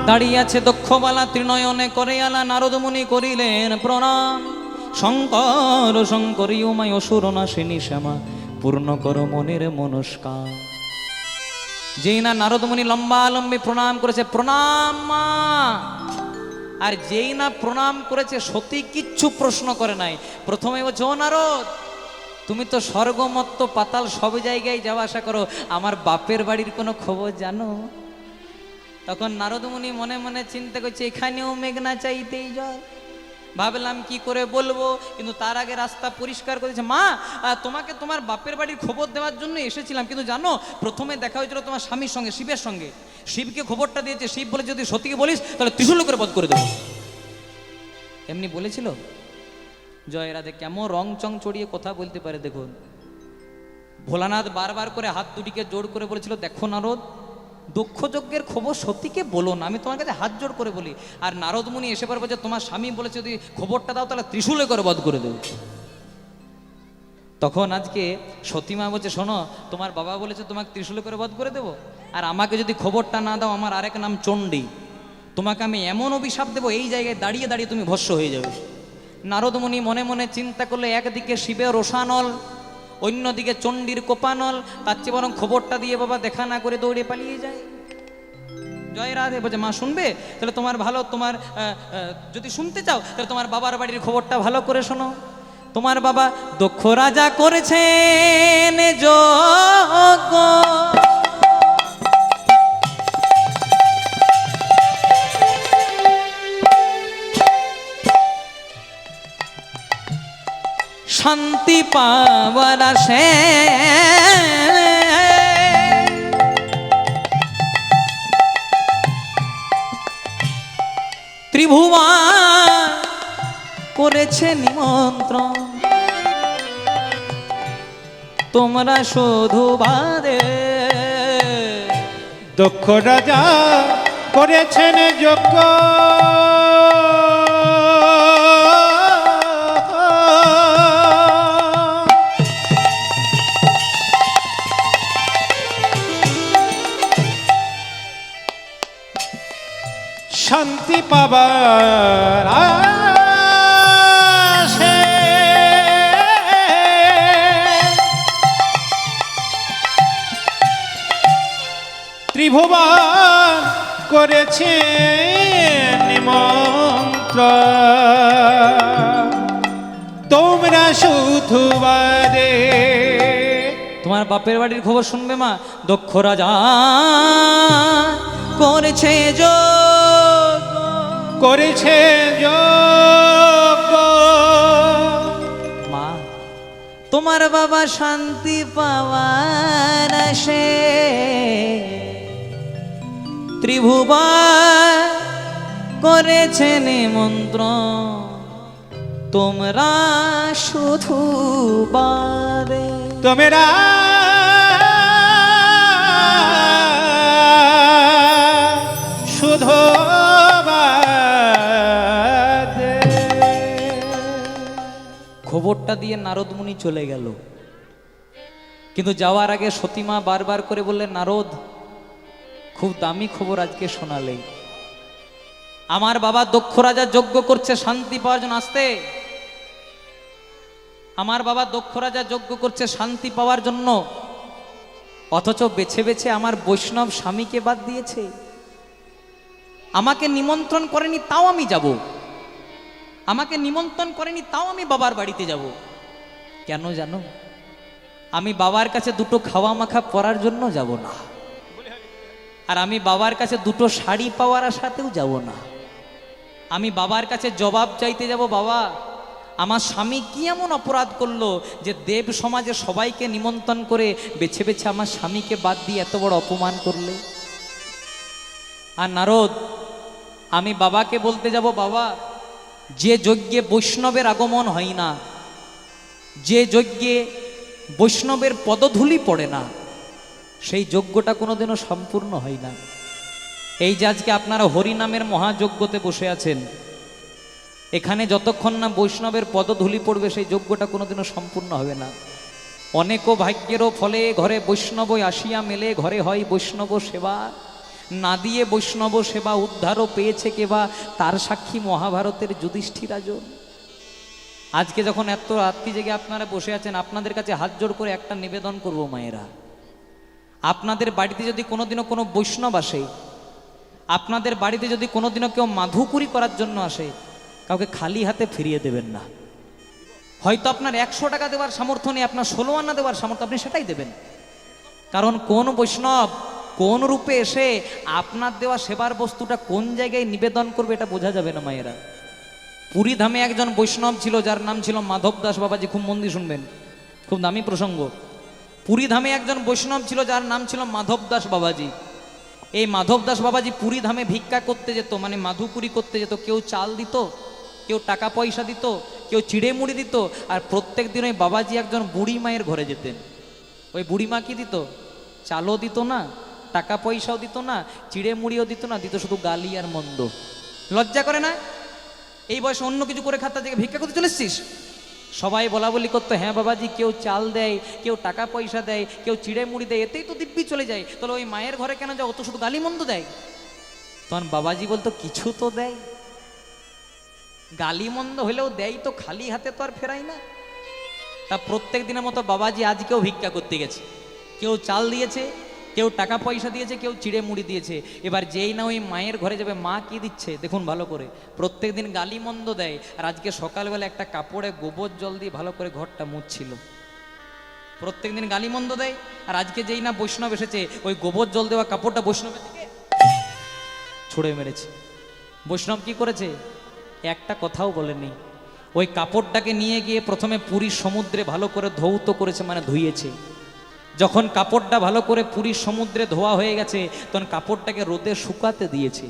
দাঁড়িয়ে আছে দক্ষবালা, ত্রিনয়নে করে আলা, নারদ মুনি করিলেন প্রণাম। শঙ্কর শঙ্করী উমায় অসুর নাশিনী শ্যামা, পূর্ণ কর মনের মনস্কার। যেই না নারদ মুনি লম্বালম্বি প্রণাম করেছে, প্রণাম মা, আর যেই না প্রণাম করেছে সতী কিচ্ছু প্রশ্ন করে নাই। প্রথমে বলছে ও নারদ, তুমি তো স্বর্গমত্ত পাতাল সব জায়গায় যাওয়া আসা করো, আমার বাপের বাড়ির কোনো খবর জানো? তখন নারদমুনি মনে মনে চিন্তা করছে এখানেও মেঘনা চাইতেই জল। ভাবলাম কি করে বলবো, কিন্তু তার আগে রাস্তা পরিষ্কার করেছে। মা, তোমাকে তোমার বাপের বাড়ির খবর দেওয়ার জন্য এসেছিলাম, কিন্তু জানো প্রথমে দেখা হয়েছিল তোমার স্বামীর সঙ্গে, শিবের সঙ্গে। শিবকে খবরটা দিয়েছে, শিব বলে যদি সতীকে বলিস তাহলে ত্রিশূল করে বধ করে দেবো। এমনি বলেছিল। জয় রাধে, কেমন রং চং চড়িয়ে কথা বলতে পারে দেখুন। ভোলানাথ বারবার করে হাত দুটিকে জোড় করে বলেছিল, দেখো নারদ, দক্ষ যজ্ঞের খবর সতীকে বলো না, আমি তোমার কাছে হাত জোড় করে বলি। আর নারদ মুনি এসে পারবো যে তোমার স্বামী বলেছে যদি খবরটা দাও তাহলে ত্রিশূলে করে বধ করে দেবো। তখন আজকে সতীমা বলছে, শোনো, তোমার বাবা বলেছে তোমাকে ত্রিশূলে করে বধ করে দেবো, আর আমাকে যদি খবরটা না দাও, আমার আরেক নাম চণ্ডী, তোমাকে আমি এমন অভিশাপ দেবো এই জায়গায় দাঁড়িয়ে দাঁড়িয়ে তুমি ভস্ম হয়ে যাবে। নারদ মুনি মনে মনে চিন্তা করলে, একদিকে শিবের রোষানল, অন্যদিকে চণ্ডীর কোপানল, তার চেয়ে বরং খবরটা দিয়ে বাবা দেখা না করে দৌড়ে পালিয়ে যায়। জয় রাধে। বলছে, মা শুনবে? তাহলে তোমার ভালো, তোমার যদি শুনতে চাও তাহলে তোমার বাবার বাড়ির খবরটা ভালো করে শোনো। তোমার বাবা দক্ষ রাজা করেছেন যজ্ঞ, শান্তি পাওয়ার আসে ত্রিভুবন করেছে নিমন্ত্রণ, তোমরা শুধু বাদে। দক্ষ রাজা করেছেন যজ্ঞ, শান্তি পাবার আশে ত্রিভুবন করেছে নিমন্ত্রণ, তোমরা শুধু বাদে। তোমার বাপের বাড়ির খবর শুনবে মা। দক্ষ রাজা করেছে যজ্ঞ, করেছে যজ্ঞ, মা তোমার বাবা শান্তি পাওয়ার আসে ত্রিভুবন করেছে নিমন্ত্রণ, তোমরা শুধু বাদে। তোমরা শুধু বাদে। খবরটা দিয়ে নারদ মুনি চলে গেল, কিন্তু যাওয়ার আগে সতীমা বারবার করে বললেন, নারদ, খুব দামি খবর আজকে শোনালে। আমার বাবা দক্ষ রাজা যজ্ঞ করছে শান্তি পাওয়ার জন্য। আসতে, আমার বাবা দক্ষ রাজা যজ্ঞ করছে শান্তি পাওয়ার জন্য, অথচ বেছে বেছে আমার বৈষ্ণব স্বামীকে বাদ দিয়েছে। আমাকে নিমন্ত্রণ করেনি তাও আমি যাব, আমাকে নিমন্ত্রণ করেনি তাও আমি বাবার বাড়িতে যাব। কেন জানো? আমি বাবার কাছে দুটো খাওয়া মাখা পরার জন্য যাব না, আর আমি বাবার কাছে দুটো শাড়ি পাওয়ার আশাতেও যাব না। আমি বাবার কাছে জবাব চাইতে যাব, বাবা আমার স্বামী কি এমন অপরাধ করলো যে দেব সমাজে সবাইকে নিমন্ত্রণ করে বেছে বেছে আমার স্বামীকে বাদ দিয়ে এত বড় অপমান করলে। আর নারদ, আমি বাবাকে বলতে যাব, বাবা যে যজ্ঞে বৈষ্ণবের আগমন হয় না, যে যজ্ঞে বৈষ্ণবের পদধূলি পড়ে না, সেই যজ্ঞটা কোনোদিনও সম্পূর্ণ হয় না। এই যে আজকে আপনারা হরিনামের মহাযজ্ঞতে বসে আছেন, এখানে যতক্ষণ না বৈষ্ণবের পদধূলি পড়বে সেই যজ্ঞটা কোনোদিনও সম্পূর্ণ হবে না। অনেকও ভাগ্যেরও ফলে ঘরে বৈষ্ণব আসিয়া মেলে, ঘরে হয় বৈষ্ণব সেবা, না দিয়ে বৈষ্ণব সেবা উদ্ধারও পেয়েছে কেবা, তার সাক্ষী মহাভারতের যুধিষ্ঠিরাজন। আজকে যখন এত রাত্রি জেগে আপনারা বসে আছেন, আপনাদের কাছে হাত জোড় করে একটা নিবেদন করব, মায়েরা, আপনাদের বাড়িতে যদি কোনোদিনও কোনো বৈষ্ণব আসে, আপনাদের বাড়িতে যদি কোনোদিনও কেউ মাধুকুরি করার জন্য আসে, কাউকে খালি হাতে ফিরিয়ে দেবেন না। হয়তো আপনার 100 টাকা দেওয়ার সামর্থ্য নেই, আপনার 16 আনা দেওয়ার সামর্থ্য, আপনি সেটাই দেবেন। কারণ কোন বৈষ্ণব কোন রূপে এসে আপনার দেওয়া সেবার বস্তুটা কোন জায়গায় নিবেদন করবে এটা বোঝা যাবে না মায়েরা। পুরী ধামে একজন বৈষ্ণব ছিল যার নাম ছিল মাধব দাস বাবাজি, খুব মন দিয়ে শুনবেন, খুব দামি প্রসঙ্গ। পুরী ধামে একজন বৈষ্ণব ছিল যার নাম ছিল মাধব দাস বাবাজি। এই মাধব দাস বাবাজি পুরী ধামে ভিক্ষা করতে যেত, মানে মাধুপুরি করতে যেত। কেউ চাল দিত, কেউ টাকা পয়সা দিত, কেউ চিড়ে মুড়ি দিত। আর প্রত্যেক দিন ওই বাবাজি একজন বুড়ি মায়ের ঘরে যেতেন। ওই বুড়ি মা কি দিত? চালও দিত না, টাকা পয়সাও দিত না, চিড়ে মুড়িও দিত না, দিত শুধু গালি আর মন্দ। লজ্জা করে না? এই বয়সে অন্য কিছু করে খাতা থেকে ভিক্ষা করতে চলে এসছিস? সবাই বলা বলি করতো, হ্যাঁ বাবাজি, কেউ চাল দেয়, কেউ টাকা পয়সা দেয়, কেউ চিড়ে মুড়ি দেয়, এতেই তো দিব্যি চলে যায়। তাহলে ওই মায়ের ঘরে কেন যাও? অত শুধু গালি মন্দ দেয়। তখন বাবাজি বলতো, কিছু তো দেয়, গালি মন্দ হলেও দেয় তো, খালি হাতে তো আর ফেরাই না। তা প্রত্যেক দিনের মতো বাবাজি আজকেও ভিক্ষা করতে গেছে। কেউ চাল দিয়েছে, কেউ টাকা পয়সা দিয়েছে, কেউ চিড়ে মুড়ি দিয়েছে। এবার যেই না ওই মায়ের ঘরে যাবে, মা কি দিচ্ছে দেখুন ভালো করে। প্রত্যেক দিন গালি মন্দ দেয়, আর আজকে সকালবেলা একটা কাপড়ে গোবর জল দিয়ে ভালো করে ঘরটা মুছছিল। প্রত্যেক দিন গালি মন্দ দেয়, আর আজকে যেই না বৈষ্ণব এসেছে, ওই গোবর জল দেওয়া কাপড়টা বৈষ্ণবের দিকে ছুঁড়ে মেরেছে। বৈষ্ণব কি করেছে? একটা কথাও বলেনি। ওই কাপড়টাকে নিয়ে গিয়ে প্রথমে পুরীর সমুদ্রে ভালো করে ধৌত করেছে, মানে ধুইয়েছে। যখন কাপড়টা ভালো করে পুরীর সমুদ্রে ধোয়া হয়ে গেছে, তখন কাপড়টাকে রোদে শুকাতে দিয়েছে।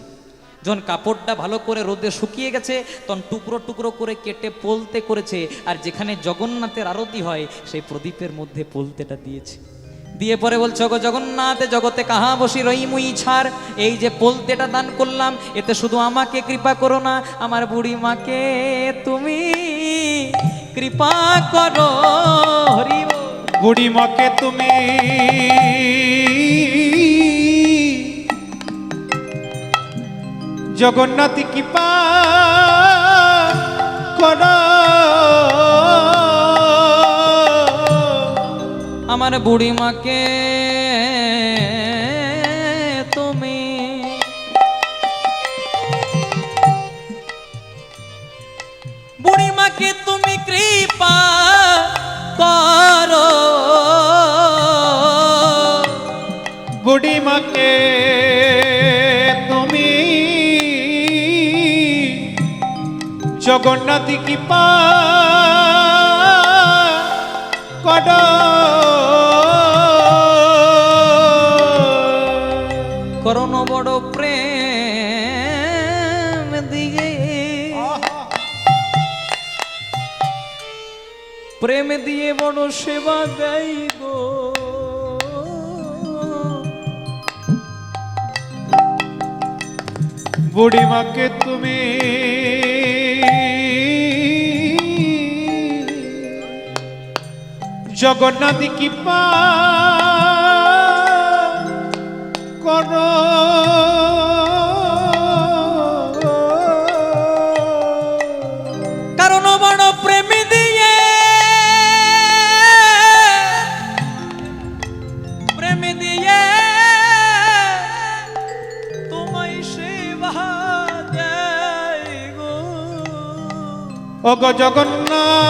যখন কাপড়টা ভালো করে রোদে শুকিয়ে গেছে, তখন টুকরো টুকরো করে কেটে পোলতে করেছে। আর যেখানে জগন্নাথের আরতি হয়, সেই প্রদীপের মধ্যে পোলতেটা দিয়েছে। দিয়ে পরে বলছে, ওগো জগন্নাথ, জগতে কাহা বসি রই মুই ছাড়, এই যে পোলতেটা দান করলাম, এতে শুধু আমাকে কৃপা করো না, আমার বুড়ি মাকে তুমি কৃপা করো। হরি বল। বুড়ি মাকে তুমি জগন্নাথ কৃপা করো, আমার বুড়ি মাকে তুমি বুড়ি মাকে তুমি কৃপা করো। বুড়ি মাকে তুমি জগন্নাথ কৃপা করো। করণ বড় প্রেম দিয়ে, প্রেম দিয়ে বড় সেবা দেয় গো। বুড়ি মাকে তুমি জগন্নাথ কৃপা করো। কারণ বড় প্রেম দিয়ে, প্রেম দিয়ে তোমায় সেবা দেয় গো। ওগো জগন্নাথ,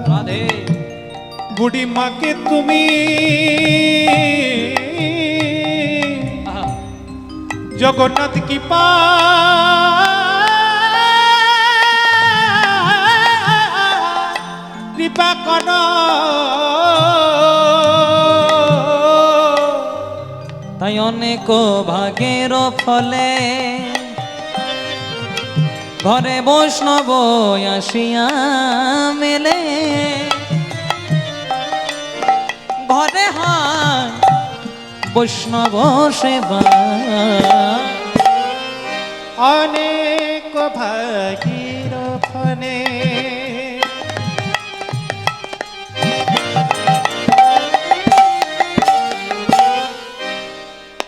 রাধে। বুড়ি মাকে তুমি আহা, জগন্নাথ কৃপা কৃপা করো। তাই অনেক ভাগের ফলে ঘরে বৈষ্ণব আসিয়া মেলে, ঘরে হয় বৈষ্ণব সেবা। অনেক ভাগীর ফলে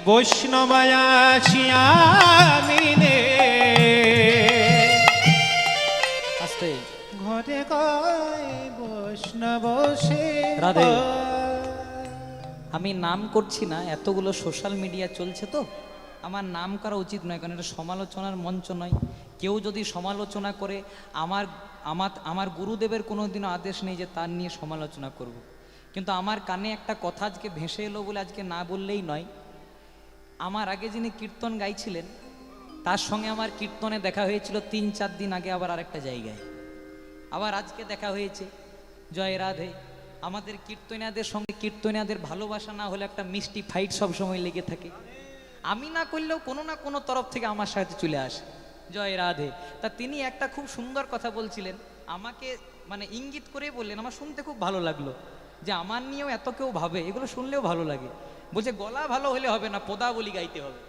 বৈষ্ণবায়াসিয়া মিলে, আস্তে ঘরে গয় বৈষ্ণব রাধে। সেবা। আমি নাম করছি না, এতগুলো সোশ্যাল মিডিয়া চলছে তো আমার নাম করা উচিত নয়, কারণ এটা সমালোচনার মঞ্চ নয়। কেউ যদি সমালোচনা করে, আমার গুরুদেবের কোনোদিনও আদেশ নেই যে তার নিয়ে সমালোচনা করব। কিন্তু আমার কানে একটা কথা আজকে ভেসে এলো বলে আজকে না বললেই নয়। আমার আগে যিনি কীর্তন গাইছিলেন তার সঙ্গে আমার কীর্তনে দেখা হয়েছিল 3-4 দিন আগে, আবার আরেকটা জায়গায়, আবার আজকে দেখা হয়েছে। জয় রাধে। আমাদের কীর্তনিয়াদের সঙ্গে কীর্তনিয়াদের ভালোবাসা না হলে একটা মিষ্টি ফাইট সবসময় লেগে থাকে। আমি না করলেও কোনো না কোনো তরফ থেকে আমার সাথে চলে আসে। জয় রাধে। তা তিনি একটা খুব সুন্দর কথা বলছিলেন, আমাকে মানে ইঙ্গিত করে বললেন, আমার শুনতে খুব ভালো লাগলো যে আমার নিয়েও এত কেউ ভাবে, এগুলো শুনলেও ভালো লাগে। বলছে গলা ভালো হলে হবে না, পদাবলী গাইতে হবে।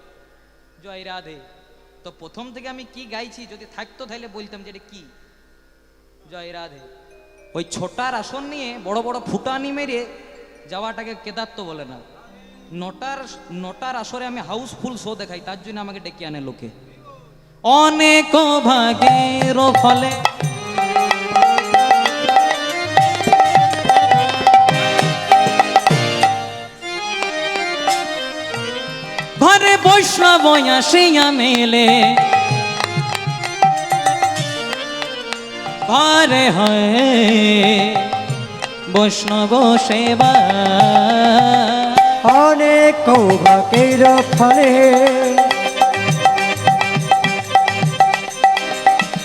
জয় রাধে। তো প্রথম থেকে আমি কি গাইছি যদি থাকতো তাহলে বলতাম যে এটা কি। জয় রাধে। ওই ছোটার আসন নিয়ে বড় বড় ফুটানি মেরে যাওয়াটাকে কেদারত্ব বলে না। নটার আসরে আমি হাউসফুল শো দেখাই, তার জন্য আমাকে ডেকে আনে লোকে। অনেক ভাগের ফলে ঘরে বৈষ্ণব আসিয়া মেলে, ঘরে হয় বৈষ্ণব সেবা। অনেক ভাগের ফলে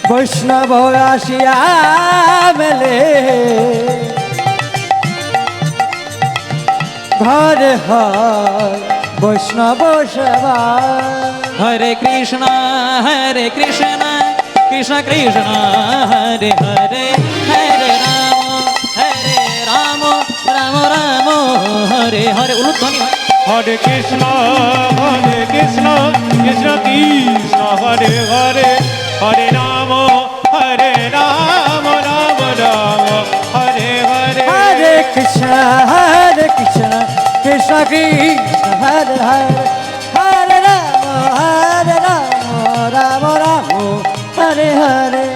বৈষ্ণব আসিয়া মেলে, ঘরে হয় বৈষ্ণব সেবা। হরে কৃষ্ণ কৃষ্ণ কৃষ্ণ হরে হরে, হরে রাম রাম রাম হরে হরে। উলুধ্বনি হয়। হরে কৃষ্ণ কৃষ্ণ কৃষ্ণ হরে হরে, হরে রাম রাম রাম হরে হরে। হরে কৃষ্ণ কৃষ্ণ কৃষ্ণ হরে হরে, হরে রাম রাম রাম হরে হরে।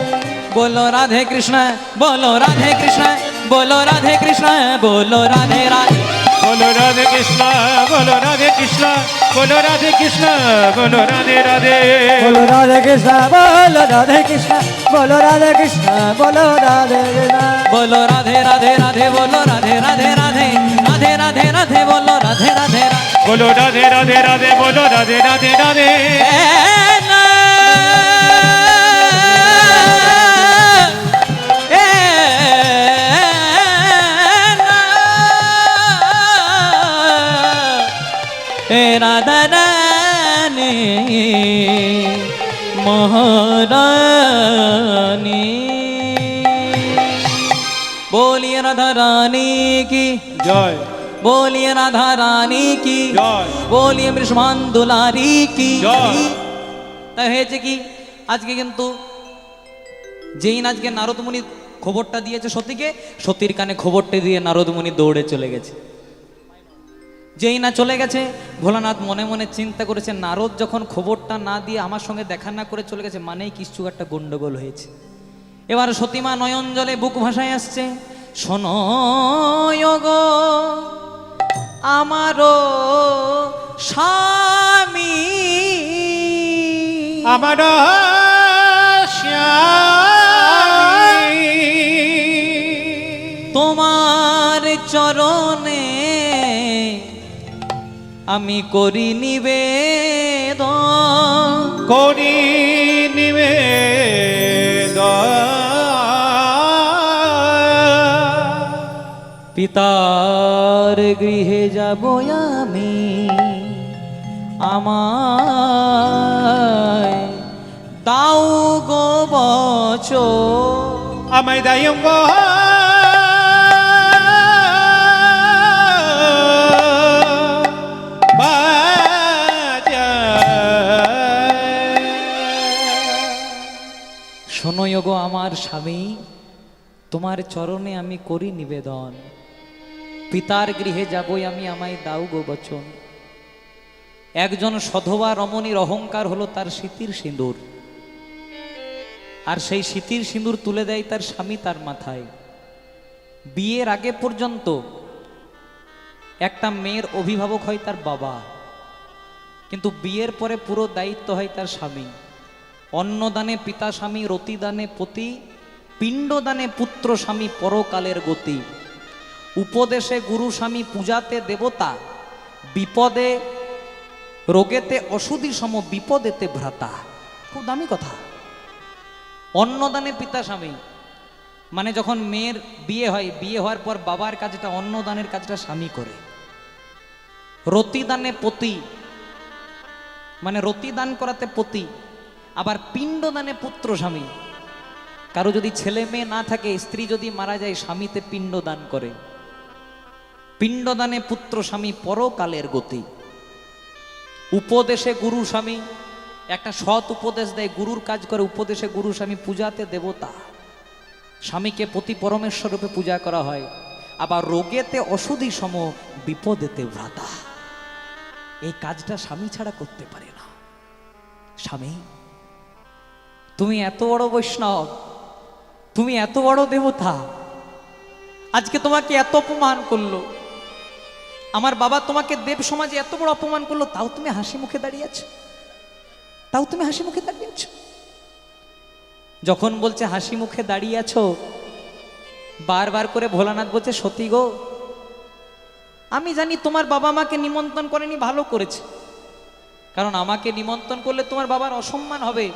बोलो राधे कृष्ण, बोलो राधे कृष्ण, बोलो राधे कृष्ण, बोलो राधे राधे। बोलो राधे कृष्ण, बोलो राधे कृष्ण, बोलो राधे कृष्ण, बोलो राधे राधे। बोलो राधे कृष्ण, बोलो राधे कृष्ण, बोलो राधे कृष्ण, बोलो राधे कृष्ण। बोलो राधे राधे राधे, बोलो राधे राधे राधे, राधे राधे राधे, बोलो राधे राधे राधे। बोलो राधे राधे राधे, बोलो राधे राधे राधे। राधा रानी महारानी, बोलिए राधा रानी की जय, बोलिए राधा रानी की जय, बोलिए বৃষভান দুলারি কি জয়। তাই হয়েছে কি, আজকে কিন্তু যেই না আজকে নারদমুনি খবরটা দিয়েছে সতীকে, সতীর কানে খবরটা দিয়ে নারদমুনি দৌড়ে চলে গেছে। যেই না চলে গেছে, ভোলানাথ মনে মনে চিন্তা করেছে, নারদ যখন খবরটা না দিয়ে আমার সঙ্গে দেখা না করে চলে গেছে, মানেই কিছু একটা গন্ডগোল হয়েছে। এবার সতীমা নয়ন জলে বুক ভাসায় আসছে, শোনো গো আমারও স্বামী, আমার স্বামী তোমার চরণে আমি করি নিবেদন, করি নিবেদন। পিতার গৃহে যাব আমি, আমায় দাও গো বচন। আমায় দায়ম গো শোনো গো আমার স্বামী, তোমার চরণে আমি করি নিবেদন, পিতার গৃহে যাবই আমি, আমায় দাও গো বচন। একজন সধবা রমণীর অহংকার হলো তার স্মৃতির সিঁদুর, আর সেই স্মৃতির সিঁদুর তুলে দেয় তার স্বামী তার মাথায়। বিয়ের আগে পর্যন্ত একটা মেয়ের অভিভাবক হয় তার বাবা, কিন্তু বিয়ের পরে পুরো দায়িত্ব হয় তার স্বামী। অন্নদানে পিতা স্বামী, রতিদানে পতি, পিণ্ডদানে পুত্র স্বামী পরকালের গতি, উপদেশে গুরু স্বামী পূজাতে দেবতা, বিপদে রোগেতে অসুধি সম বিপদেতে ভ্রাতা। খুব দামি কথা। অন্নদানে পিতা স্বামী, মানে যখন মেয়ের বিয়ে হয়, বিয়ে হওয়ার পর বাবার কাজটা, অন্নদানের কাজটা স্বামী করে। রতিদানে পতি, মানে রতি দান করাতে পতি। আবার পিণ্ডদানে পুত্র স্বামী, কারো যদি ছেলে মেয়ে না থাকে, স্ত্রী যদি মারা যায়, স্বামীতে পিণ্ড দান করে। পিণ্ডদানে পুত্র স্বামী পরকালের গতি। উপদেশে গুরু স্বামী, একটা সৎ উপদেশ দেয়, গুরুর কাজ করে। উপদেশে গুরু স্বামী পূজাতে দেবতা, স্বামীকে পতি পরমেশ্বর রূপে পূজা করা হয়। আবার রোগেতে অসুধি সম বিপদেতে ভ্রাতা, এই কাজটা স্বামী ছাড়া করতে পারে না। স্বামী, তুমি এত বড় বৈষ্ণব, তুমি এত বড় দেবতা, আজকে তোমাকে এত অপমান করলো, আমার বাবা তোমাকে দেব সমাজে এত বড় অপমান করলো, তাও তুমি হাসি মুখে দাঁড়িয়ে আছো, তাও তুমি হাসি মুখে দাঁড়িয়ে আছো। যখন বলছে হাসি মুখে দাঁড়িয়ে আছো, বারবার করে ভোলানাথ বলছে, সতী গো, আমি জানি তোমার বাবা মাকে নিমন্ত্রণ করেনি, ভালো করেছে, কারণ আমাকে নিমন্ত্রণ করলে তোমার বাবার অসম্মান হবে।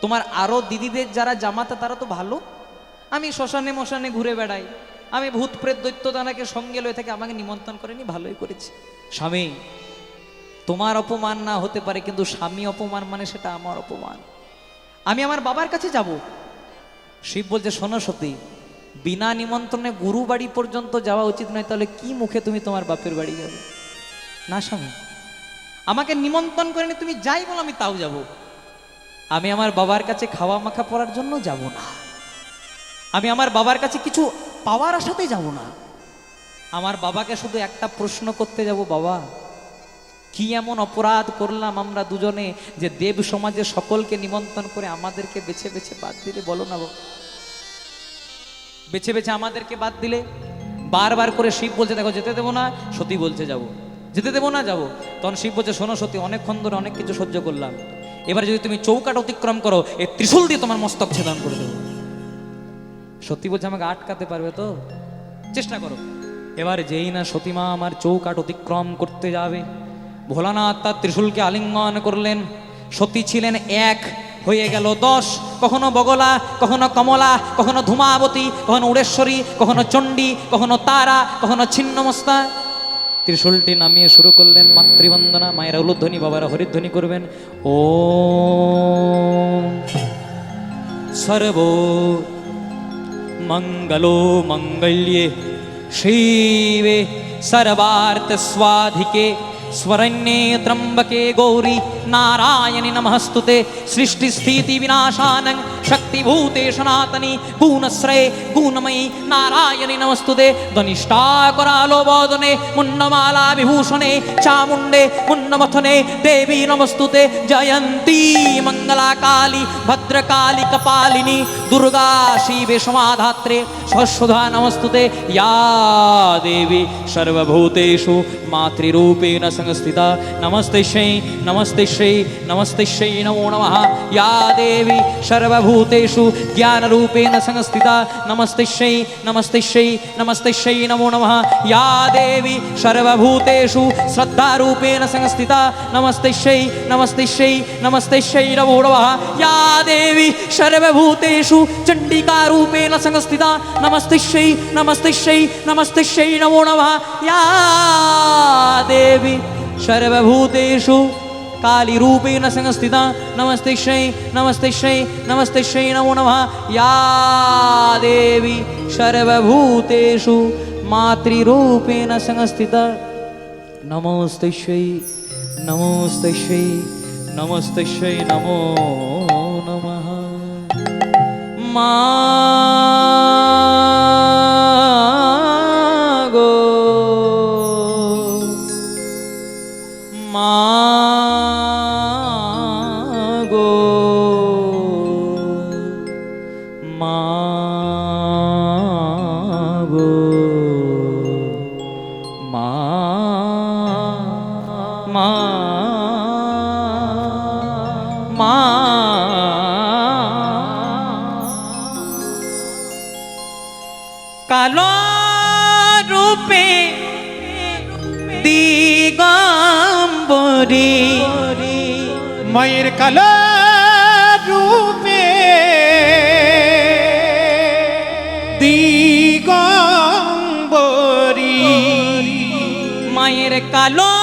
তোমার আরো দিদিদের যারা জামাতা তারা তো ভালো, আমি শ্মশানে মশানে ঘুরে বেড়াই, আমি ভূত প্রেত দৈত্য দানাকে সঙ্গে লয়ে থাকে, আমাকে নিমন্ত্রণ করেনি, ভালোই করেছে। স্বামী, তোমার অপমান না হতে পারে, কিন্তু স্বামী অপমান মানে সেটা আমার অপমান। আমি আমার বাবার কাছে যাব। শিব বলছে, শোনো সতী, বিনা নিমন্ত্রণে গুরু বাড়ি পর্যন্ত যাওয়া উচিত নয়, তাহলে কি মুখে তুমি তোমার বাপের বাড়ি যাবে? না স্বামী, আমাকে নিমন্ত্রণ করেনি, তুমি যাই বলো আমি তাও যাব। আমি আমার বাবার কাছে খাওয়া মাখা পড়ার জন্য যাব না, আমি আমার বাবার কাছে কিছু পাওয়ার আশাতেই যাব না। আমার বাবাকে শুধু একটা প্রশ্ন করতে যাব, বাবা কি এমন অপরাধ করলাম আমরা দুজনে যে দেব সমাজে সকলকে নিমন্ত্রণ করে আমাদেরকে বেছে বেছে বাদ দিলে? বলো না বাবা, বেছে বেছে আমাদেরকে বাদ দিলে। বারবার করে শিব বলছে, দেখো যেতে দেবো না, সতী বলছে যাবো, যেতে দেবো না, যাবো। তখন শিব বলছে, শোনো সতী, অনেকক্ষণ ধরে অনেক কিছু সহ্য করলাম, এবার যদি তুমি চৌকাট অতিক্রম করো, এই ত্রিশূল দিয়ে তোমার মস্তক ছেদন করে দেবো। সতী বলছে, আমাকে আটকাতে পারবে তো? চেষ্টা করো। এবার যেই না সতীমা আমার চৌকাট অতিক্রম করতে যাবে, ভোলানাথ তার ত্রিশূলকে আলিঙ্গন করলেন। সতী ছিলেন এক, হয়ে গেল 10। কখনো বগলা, কখনো কমলা, কখনো ধূমাবতী, কখনো উড়েশ্বরী, কখনো চণ্ডী, কখনো তারা, কখনো ছিন্নমস্তা। ত্রিশূলটি নামিয়ে শুরু করলেন মাতৃবন্দনা। মায়েরা উলুধ্বনি, বাবারা হরিধ্বনি করবেন। ও সর্ব মঙ্গলো মঙ্গল্যে শিবে সর্বার্থ স্বাধিকে स्वरण्ये त्र्यंबके गौरी नारायणि नमस्तुते। सृष्टि स्थिति विनाशानं शक्तिभूते सनातनी गुणश्रये गुणमयी नारायणि नमस्तुते। धनिष्ठाकरालो वदने मुन्नमाला विभूषणे चामुण्डे मुन्नमथने देवी नमस्तुते। जयन्ती मंगला काली भद्रकाली कपालिनी दुर्गा शिवे समाधात्रे स्वस्वधा नमस्तुते। या देवी सर्वभूतेषु मातृरूपेण संस्थिता नमस्ते श्री नमस्ते श्री नमस्ते श्री नमो नमः। या देवी सर्वभूतेषु ज्ञानरूपेण संस्थिता नमस्ते श्री नमस्ते श्री नमस्ते श्री नमो नमः। या देवी सर्वभूतेषु श्रद्धारूपेण संस्थिता नमस्ते श्री नमस्ते श्री नमस्ते श्री नमो नमः। या देवी सर्वभूतेषु चण्डिकारूपेण संस्थिता नमस्ते श्री नमस्ते श्री नमस्ते श्री नमो नमः। या देवी सर्वभूतेषु काली रूपेण संस्थिता नमस्ते श्री नमस्ते श्री नमस्ते श्री नमो नमः। या देवी सर्वभूतेषु मातृरूपेण संस्थिता नमस्ते श्री नमस्ते श्री नमस्ते श्री नमो नमः। मागो मागो मागो मा मा मा মায়ের কালো রূপে দিগম্বরী মায়ের কালো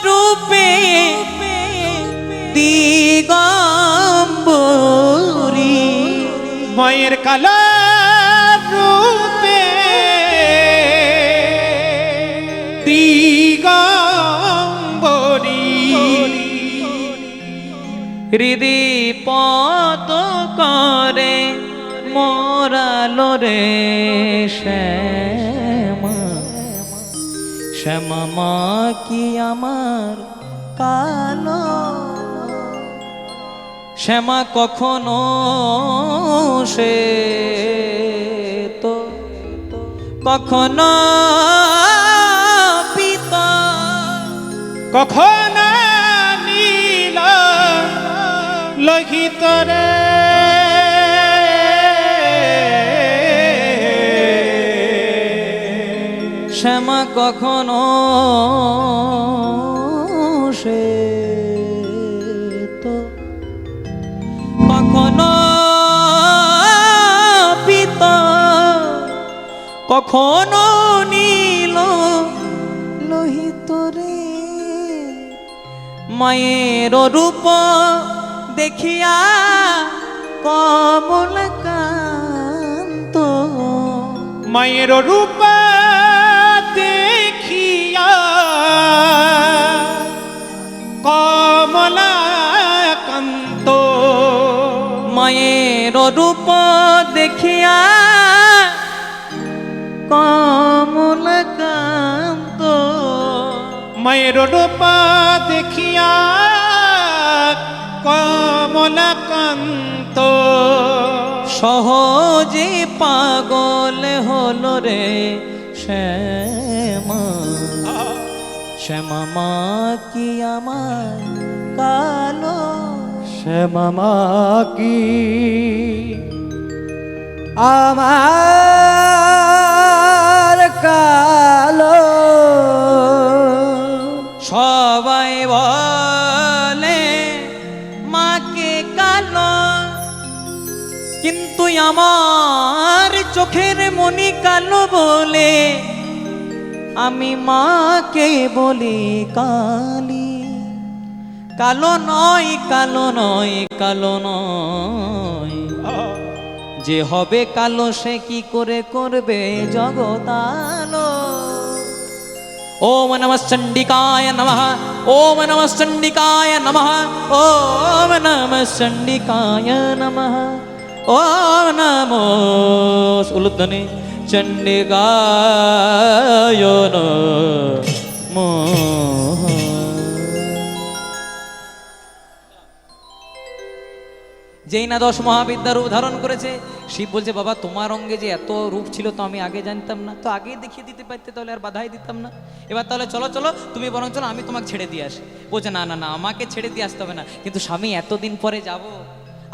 রূপে দিগম্বরী মায়ের কালো রূপে দিগম্বরী হৃদি পদ করে মোরালো রে শ্যামা শ্যামা মা কি আমার কালো শ্যামা কখনো সে তো কখনো পিতা কখন নীল লোহিত রে শ্যামা কখনো সে তো কখনো পিতা কখনো নীল লোহিত রে মায়ের রূপ দেখিয়া কমলকান্ত মায়ের রূপ দেখিয়া কমলাকান্ত মায়ের রূপ দেখিয়া কমলকান্ত মায়ের রূপ দেখিয়া কমলাকান্ত সহজে পাগল হলো রে শ্যামা শ্যামা মা কি আমার কালো শ্যামা মা কি আমার কালো সবাই বলে মাকে কালো কিন্তু আমার চোখের মনি কালো বলে আমি মাকে বলি কালী কালো নয় কালো নয় কালো নয় যে হবে কালো সে কি করে করবে জগতালো ওম নমঃ চণ্ডিকায় নমঃ ওম নমঃ চণ্ডিকায় নমঃ ওম নমঃ চণ্ডিকায় নমঃ ওম নমো উলুধ্বনি চণ্ডিকায় নমঃ। যেই না 10 মহাবিদ্যার রূপ ধারণ করেছে, শিব বলছে বাবা তোমার অঙ্গে যে এত রূপ ছিল তো আমি আগে জানতাম না, তো আগে দেখিয়ে দিতে পারতে তাহলে আর বাধাই দিতাম না। এবার তাহলে চলো চলো তুমি বরং চলো আমি তোমাকে ছেড়ে দিয়ে আসি। বলছে না না না আমাকে ছেড়ে দিয়ে আসতে হবে না, কিন্তু স্বামী এতদিন পরে যাব,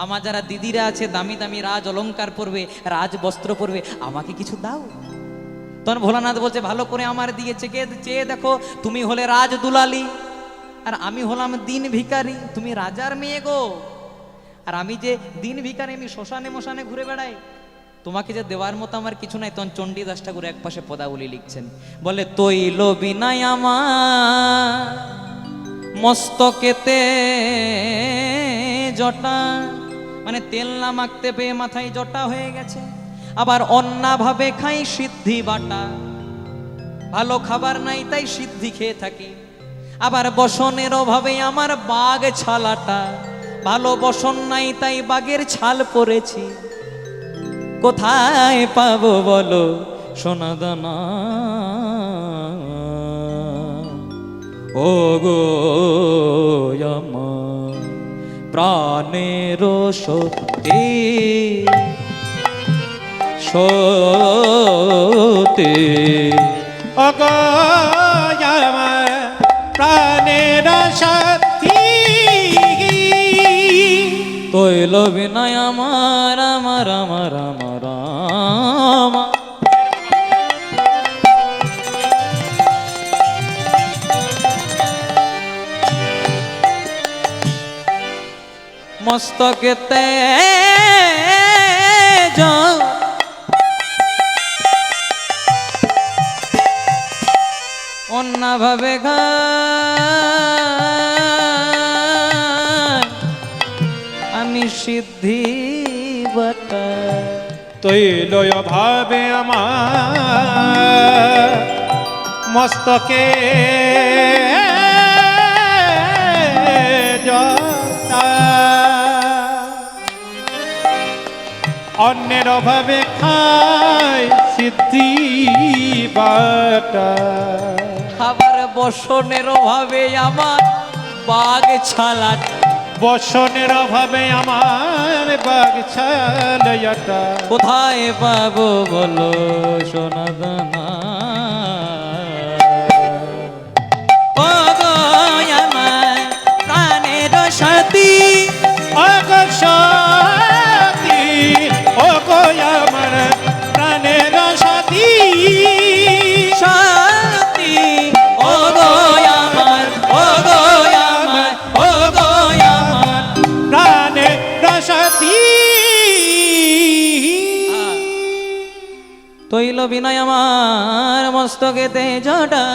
আমার যারা দিদিরা আছে দামি দামি রাজ অলংকার পরবে, রাজ বস্ত্র পরবে, আমাকে কিছু দাও। তখন ভোলানাথ বলছে ভালো করে আমার দিকে চেয়ে দেখো, তুমি হলে রাজ দুলালি আর আমি হলাম দিন ভিখারি, তুমি রাজার মেয়ে গো, আর আমি যে দিন ভিখারি, আমি শ্মশানে মশানে ঘুরে বেড়াই, তোমাকে যে দেওয়ার মতো আমার কিছু নাই। তখন চণ্ডীদাস ঠাকুর এক পাশে পদাবলী লিখছেন, বলে তৈল বিনাই আমার মস্তকেতে জটা, মানে তেল না মাখতে পেয়ে মাথায় জটা হয়ে গেছে। আবার অন্নাভাবে খাই সিদ্ধি বাটা, ভালো খাবার নাই তাই সিদ্ধি খেয়ে থাকি। আবার বসনের অভাবে আমার বাঘ ছালাটা, ভালো বসন নাই তাই বাঘের ছাল পরেছি। কোথায় পাবো বলো সোনা দানা, ও গো আমার প্রাণের সত্যি সত্যি, অগয়াম প্রাণের শক্তি, তৈল বিনয় আমার আমার আমার আমার আমার। মস্তকেতে অন্যভাবে আমি সিদ্ধি বাটা তৈলয় ভাবে আমার মস্তকে জটা অন্যের অভাবে খায় সিদ্ধি বাটা খাবার বসনের অভাবে আমার বাঘ ছালা বসনের অভাবে আমার বাগ ছালটা কোথায় পাবো বলো সোনাদানা ও গো আমার প্রাণের সাথী অগসতি ও গো আমার প্রাণের সাথী সাথী ও গো আমার ও গো আমার ও গো আমার প্রাণের সাথী তৈল বিনয় আমার মস্তকেতে জটা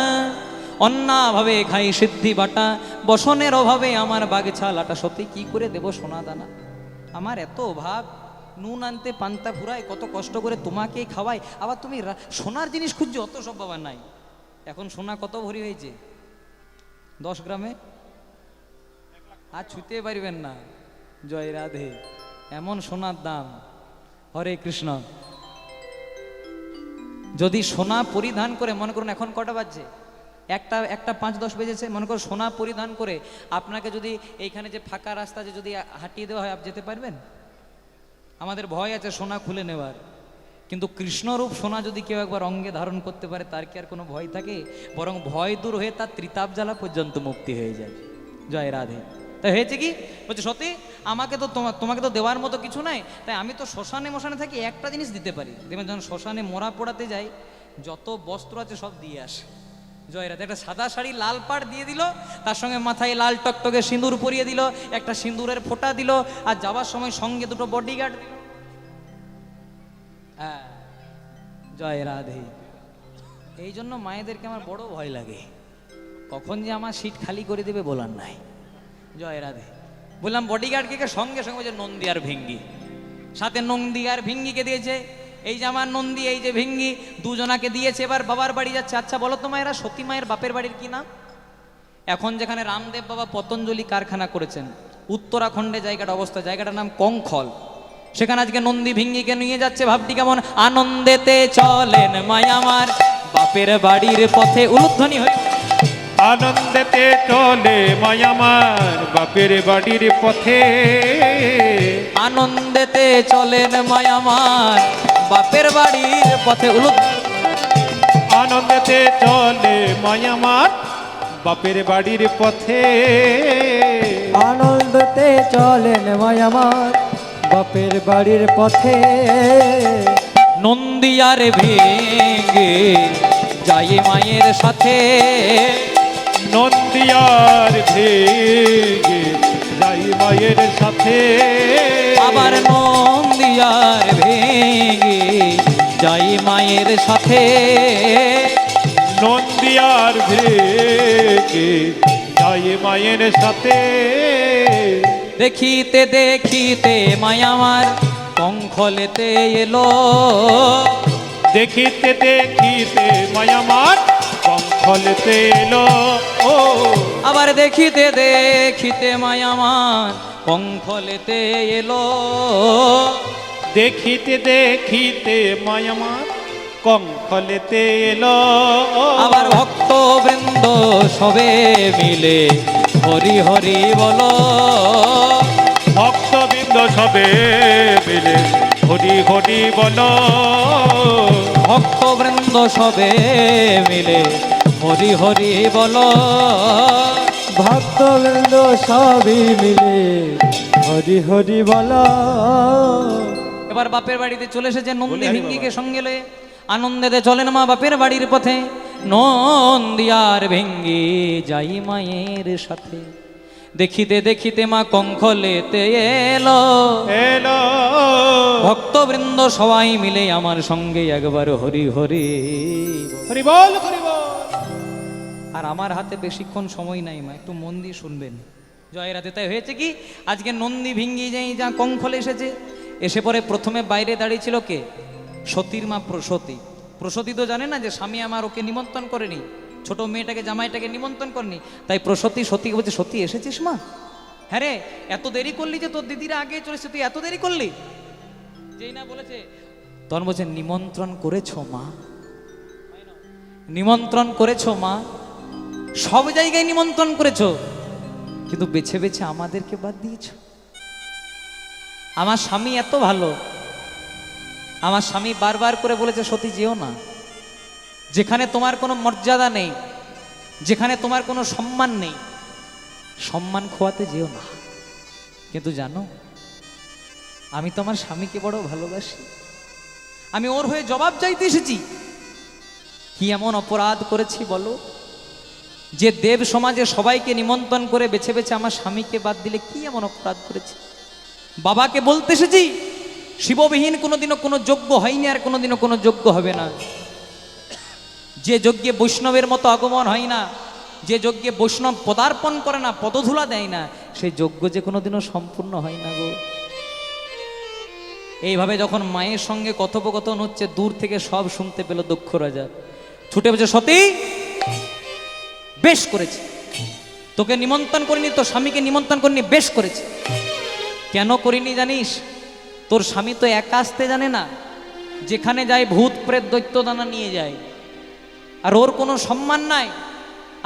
অন্যভাবে খাই সিদ্ধি বাটা বসনের অভাবে আমার বাগছালাটা সত্যি কি করে দেব সোনা দানা আমার এত অভাব নুন আনতে পান্তা ফুরায় কত কষ্ট করে তোমাকেই খাওয়াই আবার তুমি সোনার জিনিস খুঁজছো অত সব বাবা নাই এখন সোনা কত ভরি হয়েছে 10 গ্রামে আর ছুঁতে পারবেন না জয় রাধে এমন সোনার দাম হরে কৃষ্ণ যদি সোনা পরিধান করে মনে করুন এখন কটা বাজছে একটা 5-10 বেজেছে মনে করুন সোনা পরিধান করে আপনাকে যদি এইখানে যে ফাঁকা রাস্তা যে যদি হাঁটিয়ে দেওয়া হয় আপনি যেতে পারবেন আমাদের ভয় আছে সোনা খুলে নেওয়ার কিন্তু কৃষ্ণরূপ সোনা যদি কেউ একবার অঙ্গে ধারণ করতে পারে তার কি আর কোনো ভয় থাকে বরং ভয় দূর হয়ে তার ত্রিতাপ জ্বালা পর্যন্ত মুক্তি হয়ে যায় জয় রাধে তাই হয়েছে কি বলছে সত্যি আমাকে তো তোমাকে তো দেওয়ার মতো কিছু নাই তাই আমি তো শ্মশানে মশানে থাকি একটা জিনিস দিতে পারি দেখবেন যখন শ্মশানে মোড়া পোড়াতে যাই যত বস্ত্র আছে সব দিয়ে আসে জয় রাধে একটা সাদা শাড়ি লাল পাড় দিয়ে দিল তার সঙ্গে মাথায় লাল টকটকে সিঁদুর পরিয়ে দিল একটা সিঁদুরের ফোঁটা দিল আর যাওয়ার সময় সঙ্গে দুটো বডিগার্ড দিল হ্যাঁ জয় রাধে এই জন্য মায়েদেরকে আমার বড় ভয় লাগে কখন যে আমার সিট খালি করে দেবে বলার নাই জয় রাধে বললাম বডিগার্ডকে সঙ্গে সঙ্গে বলছে নন্দী আর ভিঙ্গি সাথে নন্দী আর ভিঙ্গিকে দিয়েছে এই যে আমার নন্দী এই যে ভিঙ্গি দুজনাকে দিয়েছে এবার বাবার বাড়ি যাচ্ছে আচ্ছা বলো তো মায়েরা সতী মায়ের বাপের বাড়ির কি নাম এখন যেখানে রামদেব বাবা পতঞ্জলি কারখানা করেছেন উত্তরাখণ্ডে জায়গাটার নাম কংখল সেখানে আজকে নন্দী ভিঙ্গিকে নিয়ে যাচ্ছে ভাবটি কেমন আনন্দেতে চলেন মায়ামার বাপের বাড়ির পথে উলুধ্বনি হয়ে আনন্দেতে চলে মায়ামার বাপের বাড়ির পথে আনন্দেতে চলেন মায়ামার বাপের বাড়ির পথে আনন্দেতে চলে মায়ামার বাপের বাড়ির পথে আনন্দতে চলেন মায়ামার বাপের বাড়ির পথে নন্দিয়ার ভেঙ্গে যাই মায়ের সাথে নন্দিয়ার ভেগে যাই মায়ের সাথে আবার নন্দিয়ার ভেঙ্গে যাই মায়ের সাথে নন্দিয়ার ভেগে যাই মায়ের সাথে দেখিতে দেখিতে মায়ামার কঙ্খলেতে এলো দেখিতে দেখিতে মায়ামার কঙ্খলেতে এলো ও আবার দেখিতে দেখিতে মায়ামার কঙ্খলেতে এলো দেখিতে দেখিতে মায়ামার কঙ্খলেতে এলো আবার ভক্ত বৃন্দ সবে মিলে হরি হরি বলো ভক্তবৃন্দ সবে মিলে হরি হরি বলো ভক্ত বৃন্দ সবে মিলে হরি হরি বলো ভক্তবৃন্দ সবই মিলে হরি হরি বল এবার বাপের বাড়িতে চলে এসেছে নন্দী বলে আরে ভিঙ্গিকে সঙ্গে লয়ে আনন্দেতে চলেন মা বাপের বাড়ির পথে নন্দিয়ার ভিঙ্গি যাই মায়ের সাথে দেখিতে দেখিতে মা কঙ্খলেতে এলো, এলো ভক্তবৃন্দ সবাই মিলে আমার সঙ্গে একবার হরি হরি। হরি বল হরি বল। আর আমার হাতে বেশিক্ষণ সময় নাই মা, একটু মন দিয়ে শুনবেন। জয় রাধে। তাই হয়েছে কি, আজকে নন্দী ভিঙ্গি যাই যা কঙ্খলে এসেছে, এসে পরে প্রথমে বাইরে দাঁড়িয়ে ছিল কে? সতীর মা প্রসূতি। প্রসূতি তো জানে না যে স্বামী আমার ওকে নিমন্ত্রণ করেনি, ছোট মেয়েটাকে জামাইটাকে নিমন্ত্রণ করেনি। তাই প্রসূতি সতীকে বলছে, সতী এসেছিস মা? হ্যাঁ রে, এত দেরি করলি যে, তোর দিদিরা আগে চলেছে, তুই এত দেরি করলি? যেই না বলেছে তখন বলছে, নিমন্ত্রণ করেছ মা, নিমন্ত্রণ করেছ মা, সব জায়গায় নিমন্ত্রণ করেছ, কিন্তু বেছে বেছে আমাদেরকে বাদ দিয়েছ। আমার স্বামী এত ভালো, আমার স্বামী বারবার করে বলেছে, সতী যেও না, যেখানে তোমার কোনো মর্যাদা নেই, যেখানে তোমার কোনো সম্মান নেই, সম্মান খোয়াতে যেও না। কিন্তু জানো, আমি তো আমার স্বামীকে বড় ভালোবাসি, আমি ওর হয়ে জবাব চাইতে এসেছি। কি এমন অপরাধ করেছি বলো, যে দেব সমাজে সবাইকে নিমন্ত্রণ করে বেছে বেছে আমার স্বামীকে বাদ দিলে কি এমন অপরাধ করেছি? বাবাকে বলতে এসেছি, শিববিহীন কোনোদিনও কোনো যজ্ঞ হয়নি, আর কোনোদিনও কোনো যজ্ঞ হবে না। যে যজ্ঞে বৈষ্ণবের মতো আগমন হয় না, যে যজ্ঞে বৈষ্ণব পদার্পণ করে না, পদধূলা দেয় না, সেই যজ্ঞ যে কোনোদিনও সম্পূর্ণ হয় না গো। এইভাবে যখন মায়ের সঙ্গে কথোপকথন হচ্ছে, দূর থেকে সব শুনতে পেল দক্ষ রাজা। ছুটে বলছে, সতী বেশ করেছি, তোকে নিমন্ত্রণ করিনি, তোর স্বামীকে নিমন্ত্রণ করিনি, বেশ করেছি। কেন করিনি জানিস? তোর স্বামী তো একা আসতে জানে না, যেখানে যায় ভূত প্রেত দৈত্য দানা নিয়ে যায়, আর ওর কোনো সম্মান নাই।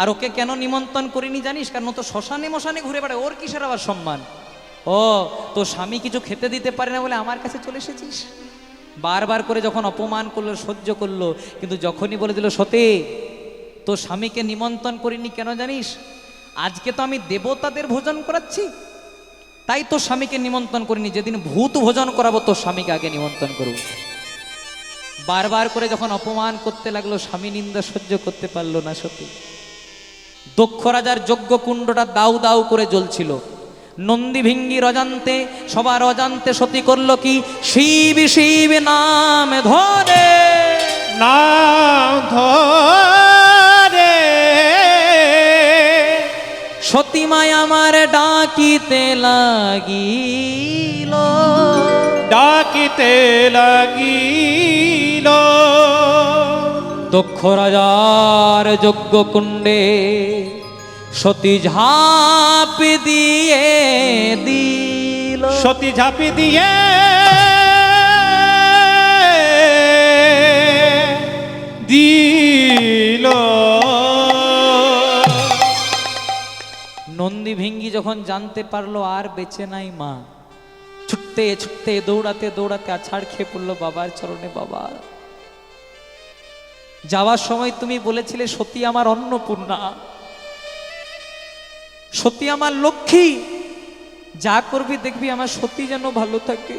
আর ওকে কেন নিমন্ত্রণ করিনি জানিস? কারণ ও তো শ্মশানে মশানে ঘুরে বেড়ায়, ওর কিসের আবার সম্মান? ও, তোর স্বামী কিছু খেতে দিতে পারে না বলে আমার কাছে চলে এসেছিস। বারবার করে যখন অপমান করলো, সহ্য করলো, কিন্তু যখনই বলে দিল, সতী তোর স্বামীকে নিমন্ত্রণ করিনি কেন জানিস? আজকে তো আমি দেবতাদের ভোজন করাচ্ছি, তাই তোর স্বামীকে নিমন্ত্রণ করিনি, যেদিন ভূত ভোজন করাবো তোর স্বামীকে আগে নিমন্ত্রণ করব। বারবার করে যখন অপমান করতে লাগলো, স্বামী নিন্দা সহ্য করতে পারলো না সতী। দক্ষ রাজার যজ্ঞ কুণ্ডটা দাউ দাউ করে জ্বলছিল। নন্দী ভিঙ্গির অজান্তে, সবার অজান্তে সতী করলো কি? শিব শিব নাম ধরে, নাম ধরে সতী মায় আমার ডাকিতে লাগিল, ডাকিতে লাগিল। দক্ষ রাজার যজ্ঞ কুণ্ডে সতী ঝাঁপ দিয়ে দিল, সতী ঝাঁপি দিয়ে দিল। নন্দী ভিঙ্গি যখন জানতে পারলো আর বেঁচে নাই মা, ছুটতে ছুটতে দৌড়াতে দৌড়াতে আছাড় খেয়ে পড়লো বাবার চরণে। বাবা, যাওয়ার সময় তুমি বলেছিলে সতী আমার অন্নপূর্ণা, সতী আমার লক্ষ্মী, যা করবি দেখবি আমার সতী যেন ভালো থাকে।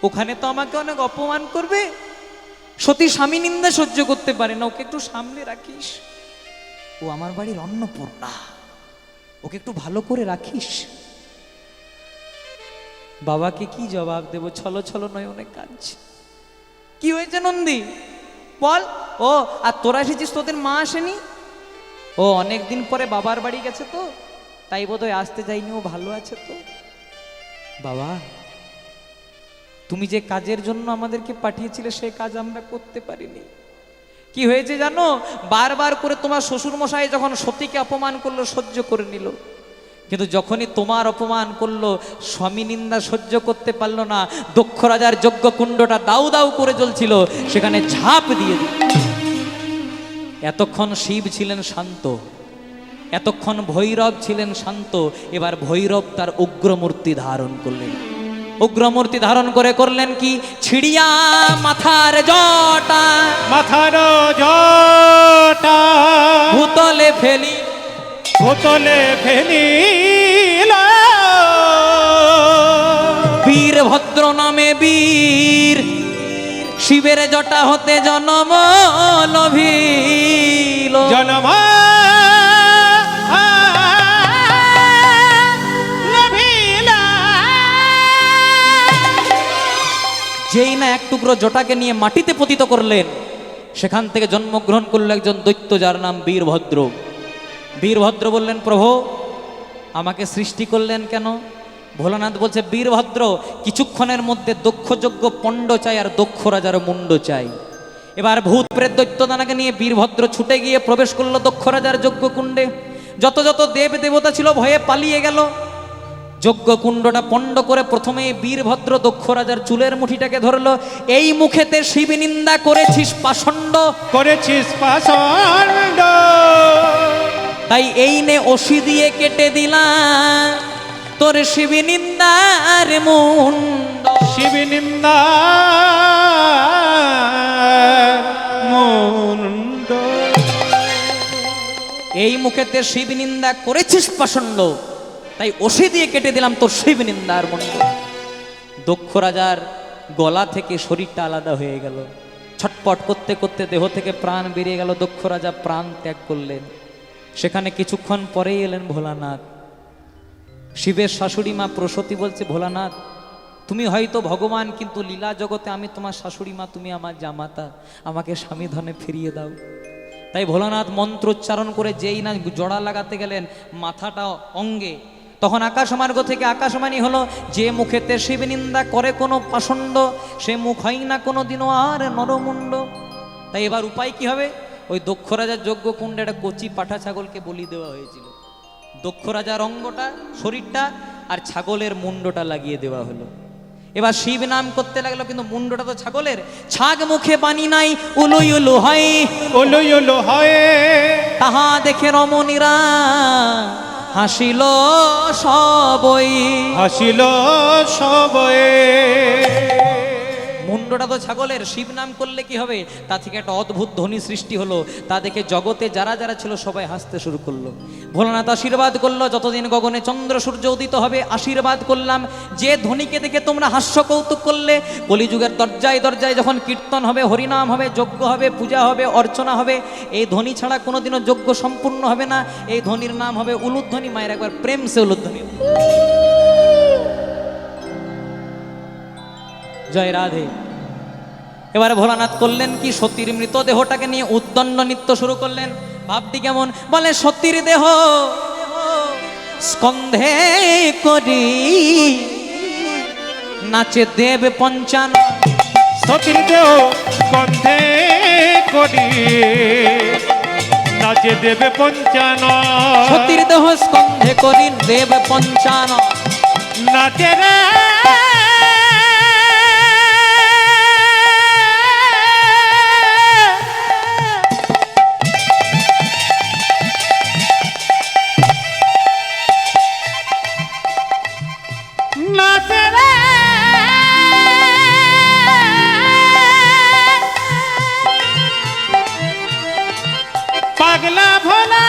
ওখানে তো আমাকে অনেক অপমান করবে, সতী স্বামী নিন্দা সহ্য করতে পারে না, ওকে একটু সামলে রাখিস, ও আমার বাড়ির অন্নপূর্ণা, ওকে একটু ভালো করে রাখিস। বাবাকে কি জবাব দেব? ছলো ছলো নয়, অনেক কাঁদছে। কি হয়েছে নন্দী বল? ও, আর তোরা এসেছিস, তোদের মা আসেনি? ও অনেকদিন পরে বাবার বাড়ি গেছে তো, তাই বোধহয় আসতে যায়নি, ও ভালো আছে তো। বাবা, তুমি যে কাজের জন্য আমাদেরকে পাঠিয়েছিলে সে কাজ আমরা করতে পারিনি। কি হয়েছে জানো? বারবার করে তোমার শ্বশুর মশাই যখন সতীকে অপমান করলো সহ্য করে নিল, কিন্তু যখনই তোমার অপমান করলো স্বামী নিন্দা সহ্য করতে পারলো না। দক্ষ রাজার যজ্ঞ কুণ্ডটা দাউ দাউ করে জ্বলছিল, সেখানে ঝাঁপ দিয়ে দিল। এতক্ষণ শিব ছিলেন শান্ত, এতক্ষণ ভৈরব ছিলেন শান্ত, এবার ভৈরব তার উগ্রমূর্তি ধারণ করলেন। উগ্রমূর্তি ধারণ করে করলেন কি? ছিড়িয়া মাথার জটা, মাথার জটা ভূতলে ফেলি, ভূতলে ফেলিল। বীরভদ্র নামে বীর শিবের জটা হতে জন্ম লভিল, জন্ম যেই না এক টুকরো জটাকে নিয়ে মাটিতে পতিত করলেন, সেখান থেকে জন্মগ্রহণ করল একজন দৈত্য, যার নাম বীরভদ্র। বীরভদ্র বললেন, প্রভু আমাকে সৃষ্টি করলেন কেন? ভোলানাথ বলছে, বীরভদ্র কিছুক্ষণের মধ্যে দক্ষযজ্ঞ পণ্ড চাই আর দক্ষ রাজার মুন্ড চাই। এবার ভূত প্রেত দৈত্যদানাকে নিয়ে বীরভদ্র ছুটে গিয়ে প্রবেশ করলো দক্ষ রাজার যজ্ঞকুণ্ডে। যত যত দেব দেবতা ছিল ভয়ে পালিয়ে গেল। যজ্ঞকুণ্ডটা পণ্ড করে প্রথমে বীরভদ্র দক্ষ রাজার চুলের মুঠিটাকে ধরলো। এই মুখেতে শিব নিন্দা করেছিস পাষণ্ড, করেছিস পাষণ্ড, তাই এই নে অসি দিয়ে কেটে দিলাম তোর শিব নিন্দার মুন্ড। শিব নিন্দা মুন্ড। এই মুখেতে শিব নিন্দা করেছিস পাষণ্ড, তাই অসি দিয়ে কেটে দিলাম তোর শিব নিন্দার মুন্ড। দক্ষ রাজার গলা থেকে শরীরটা আলাদা হয়ে গেল। ছটপট করতে করতে দেহ থেকে প্রাণ বেরিয়ে গেল। দক্ষ রাজা প্রাণ ত্যাগ করলেন। সেখানে কিছুক্ষণ পরেই এলেন ভোলানাথ। শিবের শাশুড়ি মা প্রসূতি বলছে, ভোলানাথ তুমি হয়তো ভগবান, কিন্তু লীলা জগতে আমি তোমার শাশুড়ি মা, তুমি আমার জামাতা, আমাকে স্বামী ধনে ফিরিয়ে দাও। তাই ভোলানাথ মন্ত্রোচ্চারণ করে যেই না জড়া লাগাতে গেলেন মাথাটা অঙ্গে, তখন আকাশমার্গ থেকে আকাশবাণী হলো, যে মুখেতে শিব নিন্দা করে কোনো পাষণ্ড, সে মুখ হয় না কোনো দিনও আর নরমুণ্ড। তাই এবার উপায় কি হবে? ওই দক্ষ রাজার যজ্ঞকুণ্ডে একটা কচি পাঠা ছাগলকে বলি দেওয়া হয়েছিল। দক্ষ রাজার অঙ্গটা, শরীরটা আর ছাগলের মুন্ডটা লাগিয়ে দেওয়া হলো। এবার শিব নাম করতে লাগলো, কিন্তু মুন্ডটা তো ছাগলের। ছাগ মুখে বাণী নাই, উলুই উলু হয়, উলুই উলু হয়, তাহা দেখে রমণীরা হাসিল সবই, হাসিল সবই। মুন্ডটা তো ছাগলের, শিব নাম করলে কি হবে? তা থেকে একটা অদ্ভুত ধ্বনি সৃষ্টি হলো। তা দেখে জগতে যারা যারা ছিল সবাই হাসতে শুরু করলো। ভোলানাথ আশীর্বাদ করলো, যতদিন গগনে চন্দ্র সূর্য উদিত হবে আশীর্বাদ করলাম, যে ধ্বনিকে দেখে তোমরা হাস্য কৌতুক করলে, কলিযুগের দরজায় দরজায় যখন কীর্তন হবে, হরিনাম হবে, যজ্ঞ হবে, পূজা হবে, অর্চনা হবে, এই ধ্বনি ছাড়া কোনোদিনও যজ্ঞ সম্পূর্ণ হবে না। এই ধ্বনির নাম হবে উলুধ্বনি। মায়ের একবার প্রেম সে উলুধ্বনি। জয় রাধে। এবারে ভোলানাথ করলেন কি, সতীর মৃতদেহটাকে নিয়ে উদ্দণ্ড নৃত্য শুরু করলেন। ভাবটি কেমন? বলে, সতীর দেহ স্কন্ধে করি নাচে দেব পঞ্চান। সতীর দেহ স্কন্ধে করি নাচে দেবে পঞ্চান। সতীর দেহ স্কন্ধে করি দেব পঞ্চান, নাচে রে পাগলা ভোলা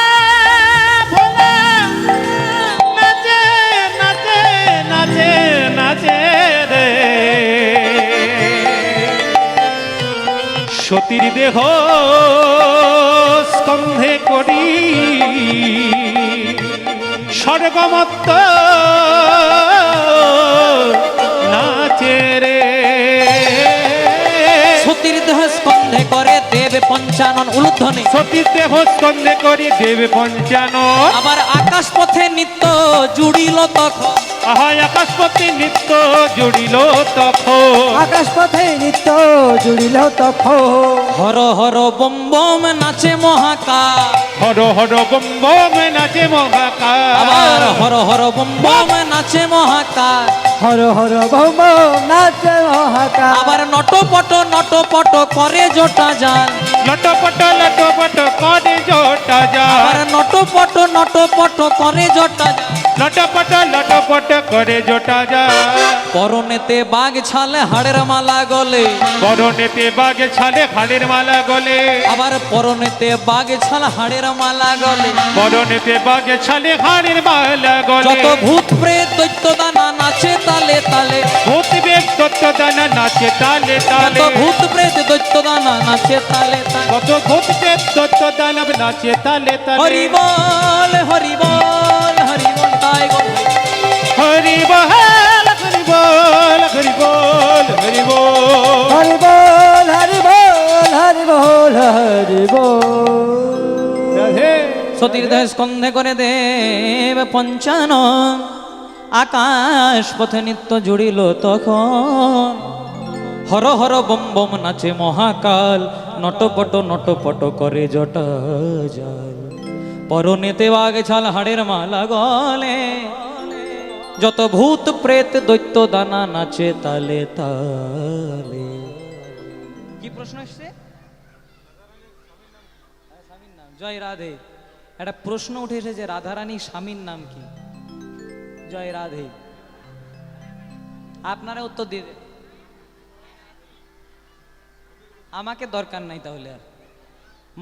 ভোলা নাচে নাচে নাচে নাচে রে। সতীর দেহ স্কন্ধে করি স্বর্গমত্ত নাচে রে। সতীর দেহ স্কন্ধে করে দেব পঞ্চানন উলুধ্বনি। সতীর দেহ স্কন্ধে করি দেব পঞ্চানন। আবার আকাশ পথে নিত্য জুড়িল তখন, আহা আকাশপতি নিত্য জুড়িল তখন। আকাশ পথে নিত্য জুড়িল তখন। হর হর বম বম নাচে মহাকাশ, হর হর বম বম নাচে মহাকাশ। আবার হর হর বম বম নাচে মহাকাশ। হর হর ভম নাচে মহাকাশ। আবার নটপট নটপট করে জটা যান, লটপট লটপট করে জটা যায়। আবার নটপট নটপট করে জটা যান। লটপট লটপট করে জটা যায়। পরনেতে বাঘ ছালে হাড়ের মালা গলে, পরনেতে বাঘে ছালে হাড়ের মালা গলে। আবার পরনেতে বাঘ ছাল হাড়ের মালা গলে। পরনেতে বাঘে ছালে হাড়ের মালা গলে। যত ভূত প্রেত দৈত্য দানা নাচে তালে তালে, ভূত বেগ দত্ত দানা নাচে তালে যত তালে। ভূত প্রেত দৈত্য দানা নাচে তালে তালে। কত ভূত বেগ দত্ত দানব নাচে তালে তালে। হরি বল হরি বল হরি বল, তাই গো হরি বল হরি বল হরি বল হরি বল। হরি বল। রাধে সতীর দেহ স্কন্ধে করে দেব পঞ্চান, আকাশ পথে নিত্য জুড়িল তখন। হর হর বম বম নাচে মহাকাল, নটপট নটপট করে জটা জাল। পরনেতে বাঘ ছাল হাড়ের মালা গলে, যত ভূত প্রেত দৈত্য দানা নাচে তালে তালে। কি প্রশ্ন এসছে? স্বামীর নাম জয় রাধে। একটা প্রশ্ন উঠে এসেছে, রাধারানী স্বামীর নাম কি? জয় রাধে। আপনারা উত্তর দিয়ে দেন, আমাকে দরকার নাই তাহলে আর।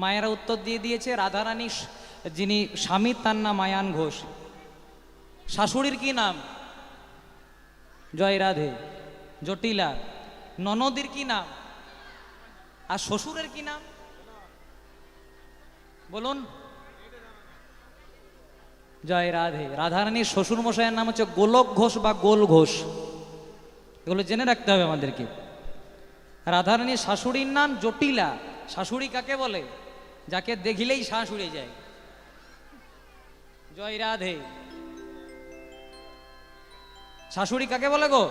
মায়েরা উত্তর দিয়ে দিয়েছে, রাধারানী যিনি স্বামী তার নাম মায়ান ঘোষ। শাশুড়ির কি নাম? জয় রাধে। জটিলা। ননদীর কি নাম? আর শ্বশুরের কি নাম বলুন? জয় রাধে। রাধারানীর শ্বশুর মশাইয়ের নাম হচ্ছে গোলক ঘোষ বা গোল ঘোষ। এগুলো জেনে রাখতে হবে আমাদেরকে। রাধারানীর শাশুড়ির নাম জটিলা। শাশুড়ি কাকে বলে? যাকে দেখিলেই শ্বাস উড়ে যায়। জয় রাধে। শাশুড়ি কাকে বলে গো?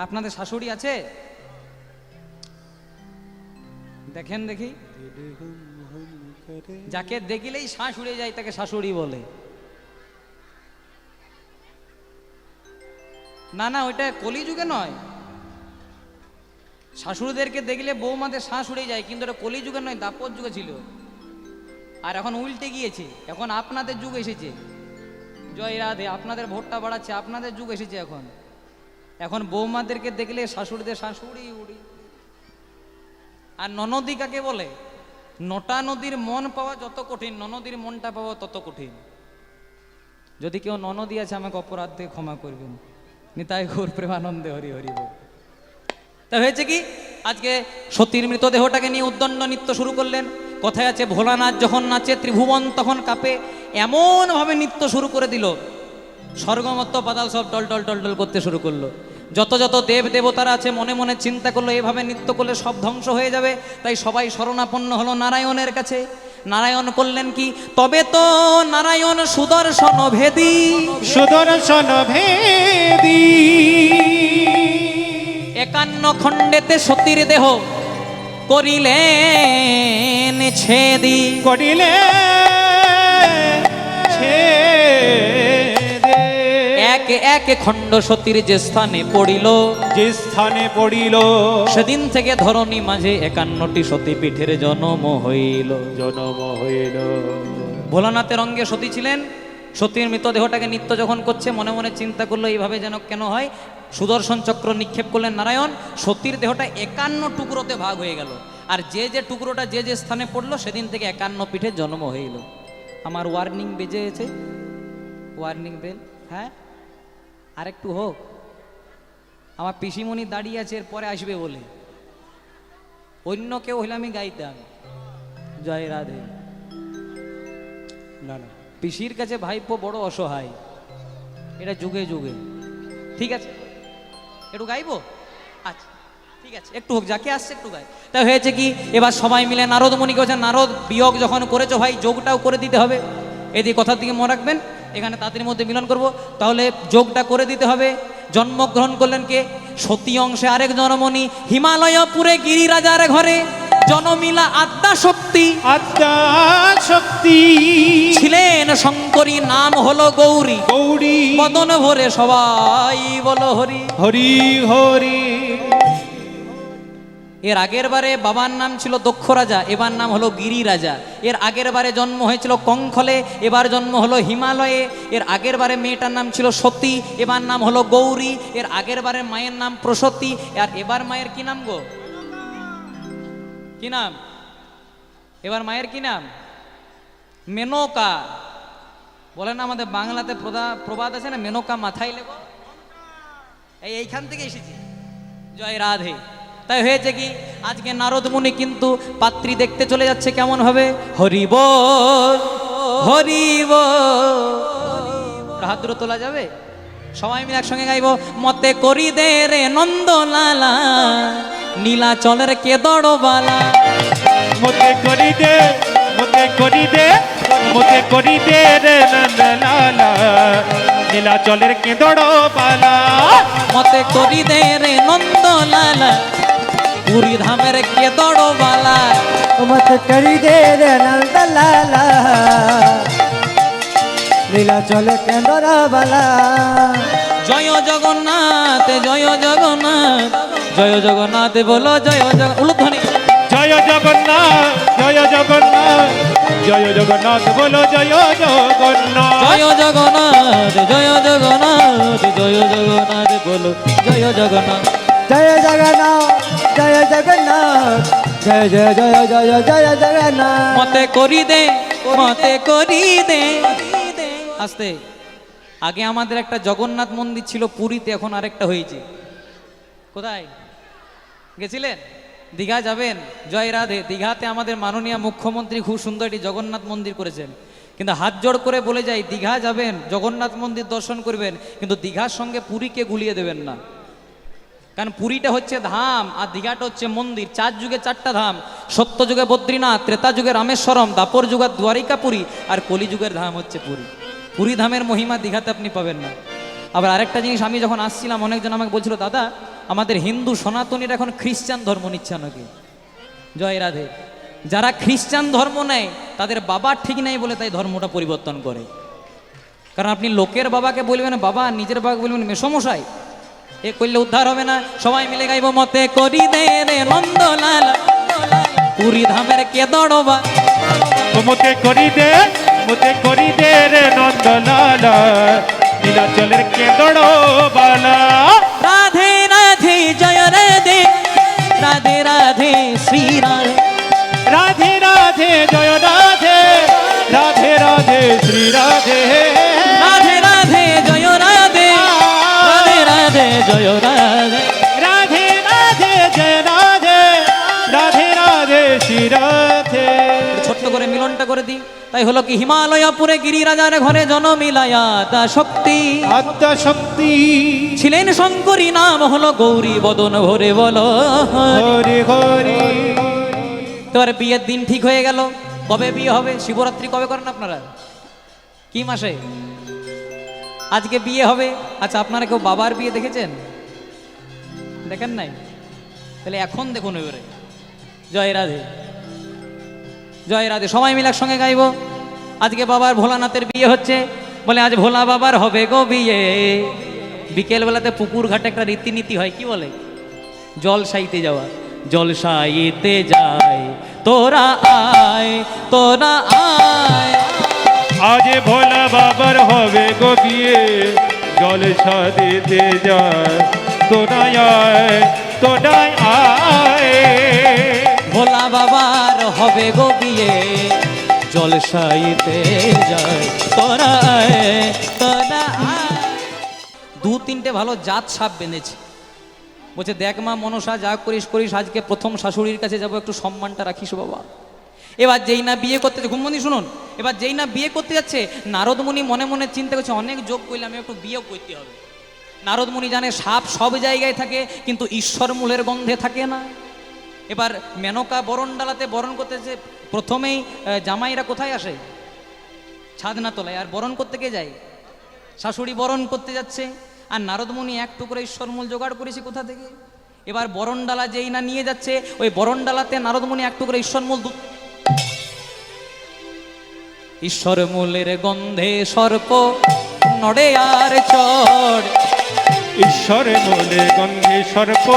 আপনাদের শাশুড়ি আছে? দেখেন দেখি। যাকে দেখিলেই শ্বাস উড়ে যায় তাকে শাশুড়ি বলে। না না, ওইটা কলিযুগে নয়। শাশুড়িদেরকে দেখলে বৌমাদের শ্বাস উড়ে যায়, কিন্তু এটা কলিযুগে নয়, দাপর যুগে ছিল। আর এখন উল্টে গিয়েছে, এখন আপনাদের যুগ এসেছে। জয় রাধে। আপনাদের ভোটটা বাড়াচ্ছে, আপনাদের যুগ এসেছে এখন। এখন বৌমাদেরকে দেখলে শাশুড়িদের শাশুড়ি উড়ি। আর ননদী কাকে বলে? নটা নদীর মন পাওয়া যত কঠিন, ননদীর মনটা পাওয়া তত কঠিন। যদি কেউ ননদী আছে আমাকে অপরাধ দিয়ে ক্ষমা করবেন। নিতাই গৌর প্রেমানন্দে হরি হরি বল। তা হয়েছে কি, আজকে সতীর মৃতদেহটাকে নিয়ে উদ্দণ্ড নৃত্য শুরু করলেন। কথায় আছে, ভোলানাথ যখন নাচে ত্রিভুবন তখন কাঁপে। এমন ভাবে নৃত্য শুরু করে দিল, স্বর্গমত্ত পাতাল সব টল টল টল টল করতে শুরু করলো। যত যত দেব দেবতারা আছে মনে মনে চিন্তা করলো, এভাবে নৃত্য করলে সব ধ্বংস হয়ে যাবে। তাই সবাই শরণাপন্ন হলো নারায়ণের কাছে। নারায়ণ করলেন কি? তবে তো নারায়ণ সুদর্শন ভেদী, সুদর্শন ভেদী 51 খণ্ডেতে সতীর দেহ করিলেন ছেদি। করিলে এক এক খণ্ড সতীর যে স্থানে পড়িল, যে স্থানে পড়িল, সেদিন থেকে ধরণী মাঝে 51টি সতী পীঠের জন্ম হইল। জনম হইল। ভোলানাথের অঙ্গে সতী ছিলেন। সতীর মৃতদেহটাকে নিত্য যখন করছে মনে মনে চিন্তা করলো, এইভাবে যেন কেন হয়। সুদর্শন চক্র নিক্ষেপ করলেন নারায়ণ। সতীর দেহটা 51 টুকরোতে ভাগ হয়ে গেল। আর যে যে টুকরোটা যে যে স্থানে পড়লো সেদিন থেকে 51 পীঠের জন্ম হইল। আমার ওয়ার্নিং বেজেছে, ওয়ার্নিং বেল। হ্যাঁ, আরেকটু হোক। আমার পিসিমণি দাঁড়িয়ে আছে, এরপরে আসবে বলে। অন্য কেউ হইলে আমি গাইতাম জয় রাধে। না না, পিসির কাছে ভাইপো বড় অসহায়, এটা যুগে যুগে। ঠিক আছে, একটু গাইবো? আচ্ছা ঠিক আছে, একটু হোক, যাকে আসছে একটু গাই। তাই হয়েছে কি, এবার সবাই মিলে নারদ মুনিকে বলছেন, নারদ বিয়োগ যখন করেছো ভাই, যোগটাও করে দিতে হবে। এদিকে কথার দিকে মনে রাখবেন, এখানে তাদের মধ্যে মিলন করব, তাহলে যোগটা করে দিতে হবে। জন্মগ্রহণ করলেন কে? সতী অংশে আরেক জনমণি, হিমালয়পুরে গিরিরাজার ঘরে জনমিলা আদ্যা শক্তি। আদ্যা শক্তি ছিলেন শঙ্করী, নাম হলো গৌরী। গৌরী বদন ভরে সবাই বলো হরি হরি হরি। এর আগের বারে বাবার নাম ছিল দক্ষ রাজা, এবার নাম হলো গিরি রাজা। এর আগের বারে জন্ম হয়েছিল কঙ্খলে, এবার জন্ম হলো হিমালয়ে। এর আগের বারে মেয়েটার নাম ছিল সতী, এবার নাম হলো গৌরী। এর আগের বারে মায়ের নাম প্রসতী, আর এবার মায়ের কি নাম গো? কি নাম এবার মায়ের? কি নাম? মেনকা। বলে না আমাদের বাংলাতে প্রবাদ আছে না, মেনকা মাথায় লেগো। এইখান থেকে এসেছি। জয় রাধে। তাই হয়েছে কি, আজকে নারদ মুনি কিন্তু পাত্রী দেখতে চলে যাচ্ছে কেমন হবে। হরি বল হরি বল। হাত দুটো তোলা যাবে? সবাই মিলে একসঙ্গে গাইবো। মতে করি দে রে নন্দলালা, নীলাচলের কেদড়বালা মোতে করি দে মোতে করি দে মোতে করি দে রে নন্দলালা নীলাচলের কেঁদড় পালা মতে করি দে রে নন্দলালা পুরী ধামের কেদড়বালা मत करी दे रे नंद लाला लीला चले केंद्र बाला জয় জগন্নাথ জয় জগন্নাথ জয় জগন্নাথ বলো জয় জগন্নাথ উলুধ্বনি জয় জগন্নাথ জয় জগন্নাথ জয় জগন্নাথ বলো জয় জগন্নাথ জয় জগন্নাথ জয় জগন্নাথ জয় জগন্নাথ বলো জয় জগন্নাথ जय जगन्नाथ जय जगन्नाथ जय जय जय जय जय जगन्नाथ মতে করি দে মতে করি দে আস্তে আগে আমাদের একটা জগন্নাথ মন্দির ছিল পুরীতে, এখন আরেকটা হয়েছে। কোথায় গেছিলেন? দীঘা যাবেন? জয় রাধে। দীঘাতে আমাদের মাননীয় মুখ্যমন্ত্রী খুব সুন্দর একটি জগন্নাথ মন্দির করেছেন, কিন্তু হাত জোড় করে বলে যাই, দীঘা যাবেন জগন্নাথ মন্দির দর্শন করবেন, কিন্তু দীঘার সঙ্গে পুরীকে গুলিয়ে দেবেন না। কারণ পুরীটা হচ্ছে ধাম আর দীঘাটা হচ্ছে মন্দির। 4 যুগে 4টা ধাম, সত্য যুগে বদ্রীনাথ, ত্রেতা যুগে রামেশ্বরম, দাপর যুগে দ্বারিকাপুরী, আর কলি যুগের ধাম হচ্ছে পুরী। পুরী ধামের মহিমা দীঘাতে আপনি পাবেন না। আবার আরেকটা জিনিস, আমি যখন আসছিলাম অনেকজন আমাকে বলছিল, দাদা আমাদের হিন্দু সনাতনীরা এখন খ্রিস্টান ধর্ম নিচ্ছে নাকি? জয় রাধে। যারা খ্রিস্টান ধর্ম নেয় তাদের বাবা ঠিক নাই বলে তাই ধর্মটা পরিবর্তন করে। কারণ আপনি লোকের বাবাকে বলবেন বাবা, নিজের বাবাকে বলবেন মেসমশাই, এ করলে উদ্ধার হবে না। সবাই মিলে গাইব মতে করি দে রে নন্দলাল পুরী ধামের কেদড়বা মোতে করি দে রে নন্দলালা নীলাচলের কেঁদড় বালা রাধে রাধে জয় রাধে রাধে রাধে শ্রী রাধে রাধে রাধে জয় রাধে রাধে রাধে শ্রী রাধে রাধে রাধে জয় রাধে রাধে রাধে জয় রাধে রাধে রাধে জয় রাধে রাধে রাধে শ্রী রাধে। ছোট্ট করে মিলনটা করে দিই। তাই হলো কি, হিমালয়পুরে গিরিরাজার ঘরে জনমিলায়া তা শক্তি আত্মা শক্তি ছিলেন শঙ্করী, নাম হলো গৌরী, বদন ভরে বলো হরি হরি। তোমার বিয়ের দিন ঠিক হয়ে গেল। কবে বিয়ে হবে? শিবরাত্রি কবে করেন আপনারা? কি মাসে? আজকে বিয়ে হবে। আচ্ছা, আপনারা কেউ বাবার বিয়ে দেখেছেন? দেখেন নাই? তাহলে এখন দেখুন এবারে। জয় রাধে জয় রাধে। সবাই মিলে একসঙ্গে গাইব। আজকে বাবার ভোলানাথের বিয়ে হচ্ছে, বলে আজ ভোলা বাবার হবে গো বিয়ে। বিকেল বেলাতে পুকুর ঘাটে একটা রীতিনীতি হয়, কি বলে? জলসাইতে যাওয়া। জলসাইতে যায় তোরা আয় তোরা আয়, আজ ভোলা বাবার হবে গো বিয়ে, জলসা দিতে যায় তোরাই আয় তোরাই আয়। ভোলা বাবার হবে গো বিয়ে, জলসাইতে যায় তোরা আয় তোরা আয়। 2-3টে ভালো জাত সাপ বেঁধেছে। বলছে দেখ মা মনসা, যা করিস করিস, আজকে প্রথম শাশুড়ির কাছে যাব, একটু সম্মানটা রাখিস বাবা। এবার যেই না বিয়ে করতে যাচ্ছে, ঘুমবন্দি শুনুন, এবার যেই না বিয়ে করতে যাচ্ছে, নারদমুনি মনে মনে চিন্তা করছে অনেক যোগ করলে আমি একটু বিয়ে করতে হবে। নারদমুনি জানে সাপ সব জায়গায় থাকে, কিন্তু ঈশ্বর মূলের গন্ধে থাকে না। এবার মেনকা বরণডালাতে বরণ করতে যে প্রথমেই জামাইরা কোথায় আসে? ছাদনা তলায়। আর বরণ করতে কে যায়? শাশুড়ি বরণ করতে যাচ্ছে। আর নারদমুনি এক টুকরো ঈশ্বরমূল জোগাড় করেছি কোথা থেকে? এবার বরণডালা যেই না নিয়ে যাচ্ছে, ওই বরণডালাতে নারদমুনি এক টুকরো ঈশ্বরমূল ঈশ্বরমূলের গন্ধে সর্প নড়ে আর চড়, ঈশ্বরে মূলে গন্ধে সর্প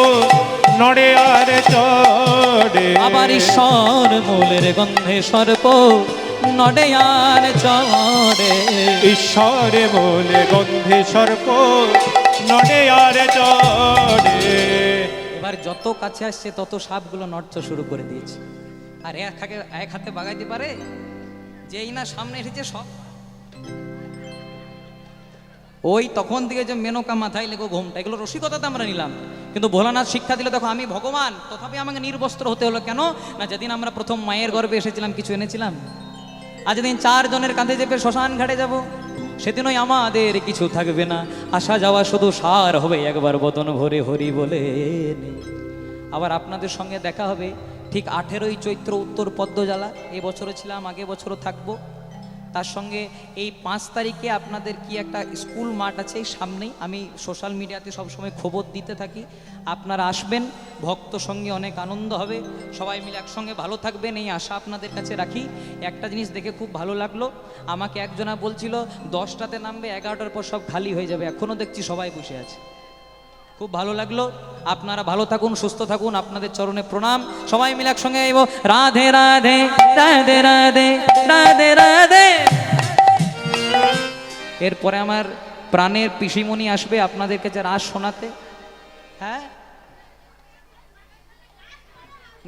নড়ে আর চড়ে। আবার ঈশ্বর মূলের গন্ধে সর্প নড়ে আর চড়ে। ঈশ্বরে মূলে গন্ধে সর্প নড়ে আর চড়ে। এবার যত কাছে আসছে তত সাপগুলো নড়তে শুরু করে দিয়েছে। আর এক হাতে বাগাইতে পারে, যেই না সামনে এসেছে সব। ওই তখন থেকে যে মেনকা মাথায় লেগো ঘুমটা, এগুলো রসিকতাতে আমরা নিলাম, কিন্তু ভোলানাথ শিক্ষা দিলে দেখো আমি ভগবান, তথাপি আমাকে নির্বস্ত্র হতে হলো কেন? না, যেদিন আমরা প্রথম মায়ের গর্ভে এসেছিলাম কিছু এনেছিলাম। আজ দিন 4 জনের কাঁধে চেপে শ্মশান ঘাটে যাব, সেদিনই আমাদের কিছু থাকবে না। আসা যাওয়া শুধু সার হবে একবার বদন ভরে হরি বলে। আবার আপনাদের সঙ্গে দেখা হবে ঠিক 18ই চৈত্র উত্তর পদ্মজালা। এবছরও ছিলাম, আগে বছরও থাকবো। তার সঙ্গে এই 5 তারিখে আপনাদের কি একটা স্কুল মাঠ আছে এই সামনেই, আমি সোশ্যাল মিডিয়াতে সবসময় খবর দিতে থাকি। আপনারা আসবেন, ভক্ত সঙ্গে অনেক আনন্দ হবে, সবাই মিলে একসঙ্গে ভালো থাকবেন, এই আশা আপনাদের কাছে রাখি। একটা জিনিস দেখে খুব ভালো লাগলো, আমাকে একজনা বলছিল 10টাতে নামবে, 11টার পর সব খালি হয়ে যাবে, এখনও দেখছি সবাই বসে আছে। খুব ভালো লাগলো। আপনারা ভালো থাকুন, সুস্থ থাকুন, আপনাদের চরণে প্রণাম। সবাই মিলে একসঙ্গে আইব রাধে রাধে রাধে রাধে রাধে রাধে। এরপরে আমার প্রাণের পিসিমণি আসবে আপনাদের কাছে রাস শোনাতে। হ্যাঁ,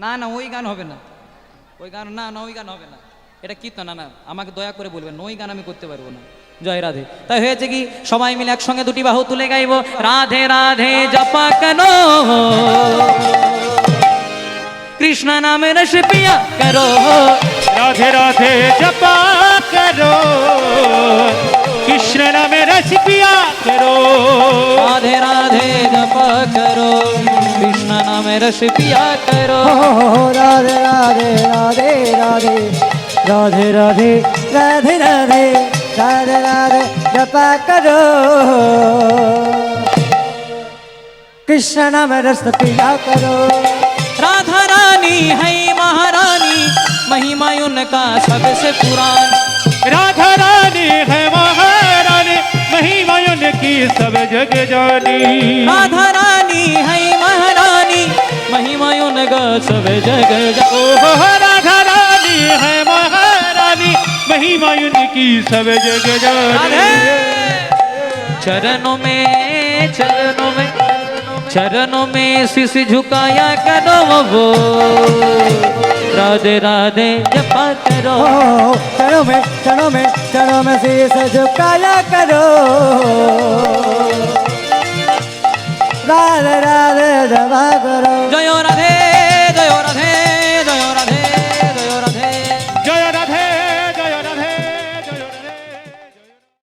না না ওই গান হবে না, ওই গান না, না ওই গান হবে না, এটা কীর্তন। না না, আমাকে দয়া করে বলবেন, ওই গান আমি করতে পারবো না। জয় রাধে। তাই হয়েছে কি, সবাই মিলে একসঙ্গে দুটি বাহু তুলে গাইব রাধে রাধে জপা কেন, কৃষ্ণ নামে রস পিয়া করো, राधे राधे जपा करो, कृष्ण नाम रस पिया करो। राधे राधे जपा करो, कृष्ण नाम रस पिया करो। राधे राधे राधे राधे राधे राधे राधे राधे राधे राधे जपा करो, कृष्ण नाम रस पिया करो। राधा रानी है महारानी, महिमा उनका सबसे पुरान। राधा रानी है महारानी, महिमा उनकी सब जग जानी। राधा रानी है महारानी, महिमा उनका सब जग जानी। ओहो राधा रानी है महारानी, महिमा उनकी सब जग जानी। चरणों में चरणों में चरणों में शीश झुकाया करो वो, राधे राधे जपा करो। चरणों में शीश झुकाया करो, राधे राधे जपा करो। जय राधे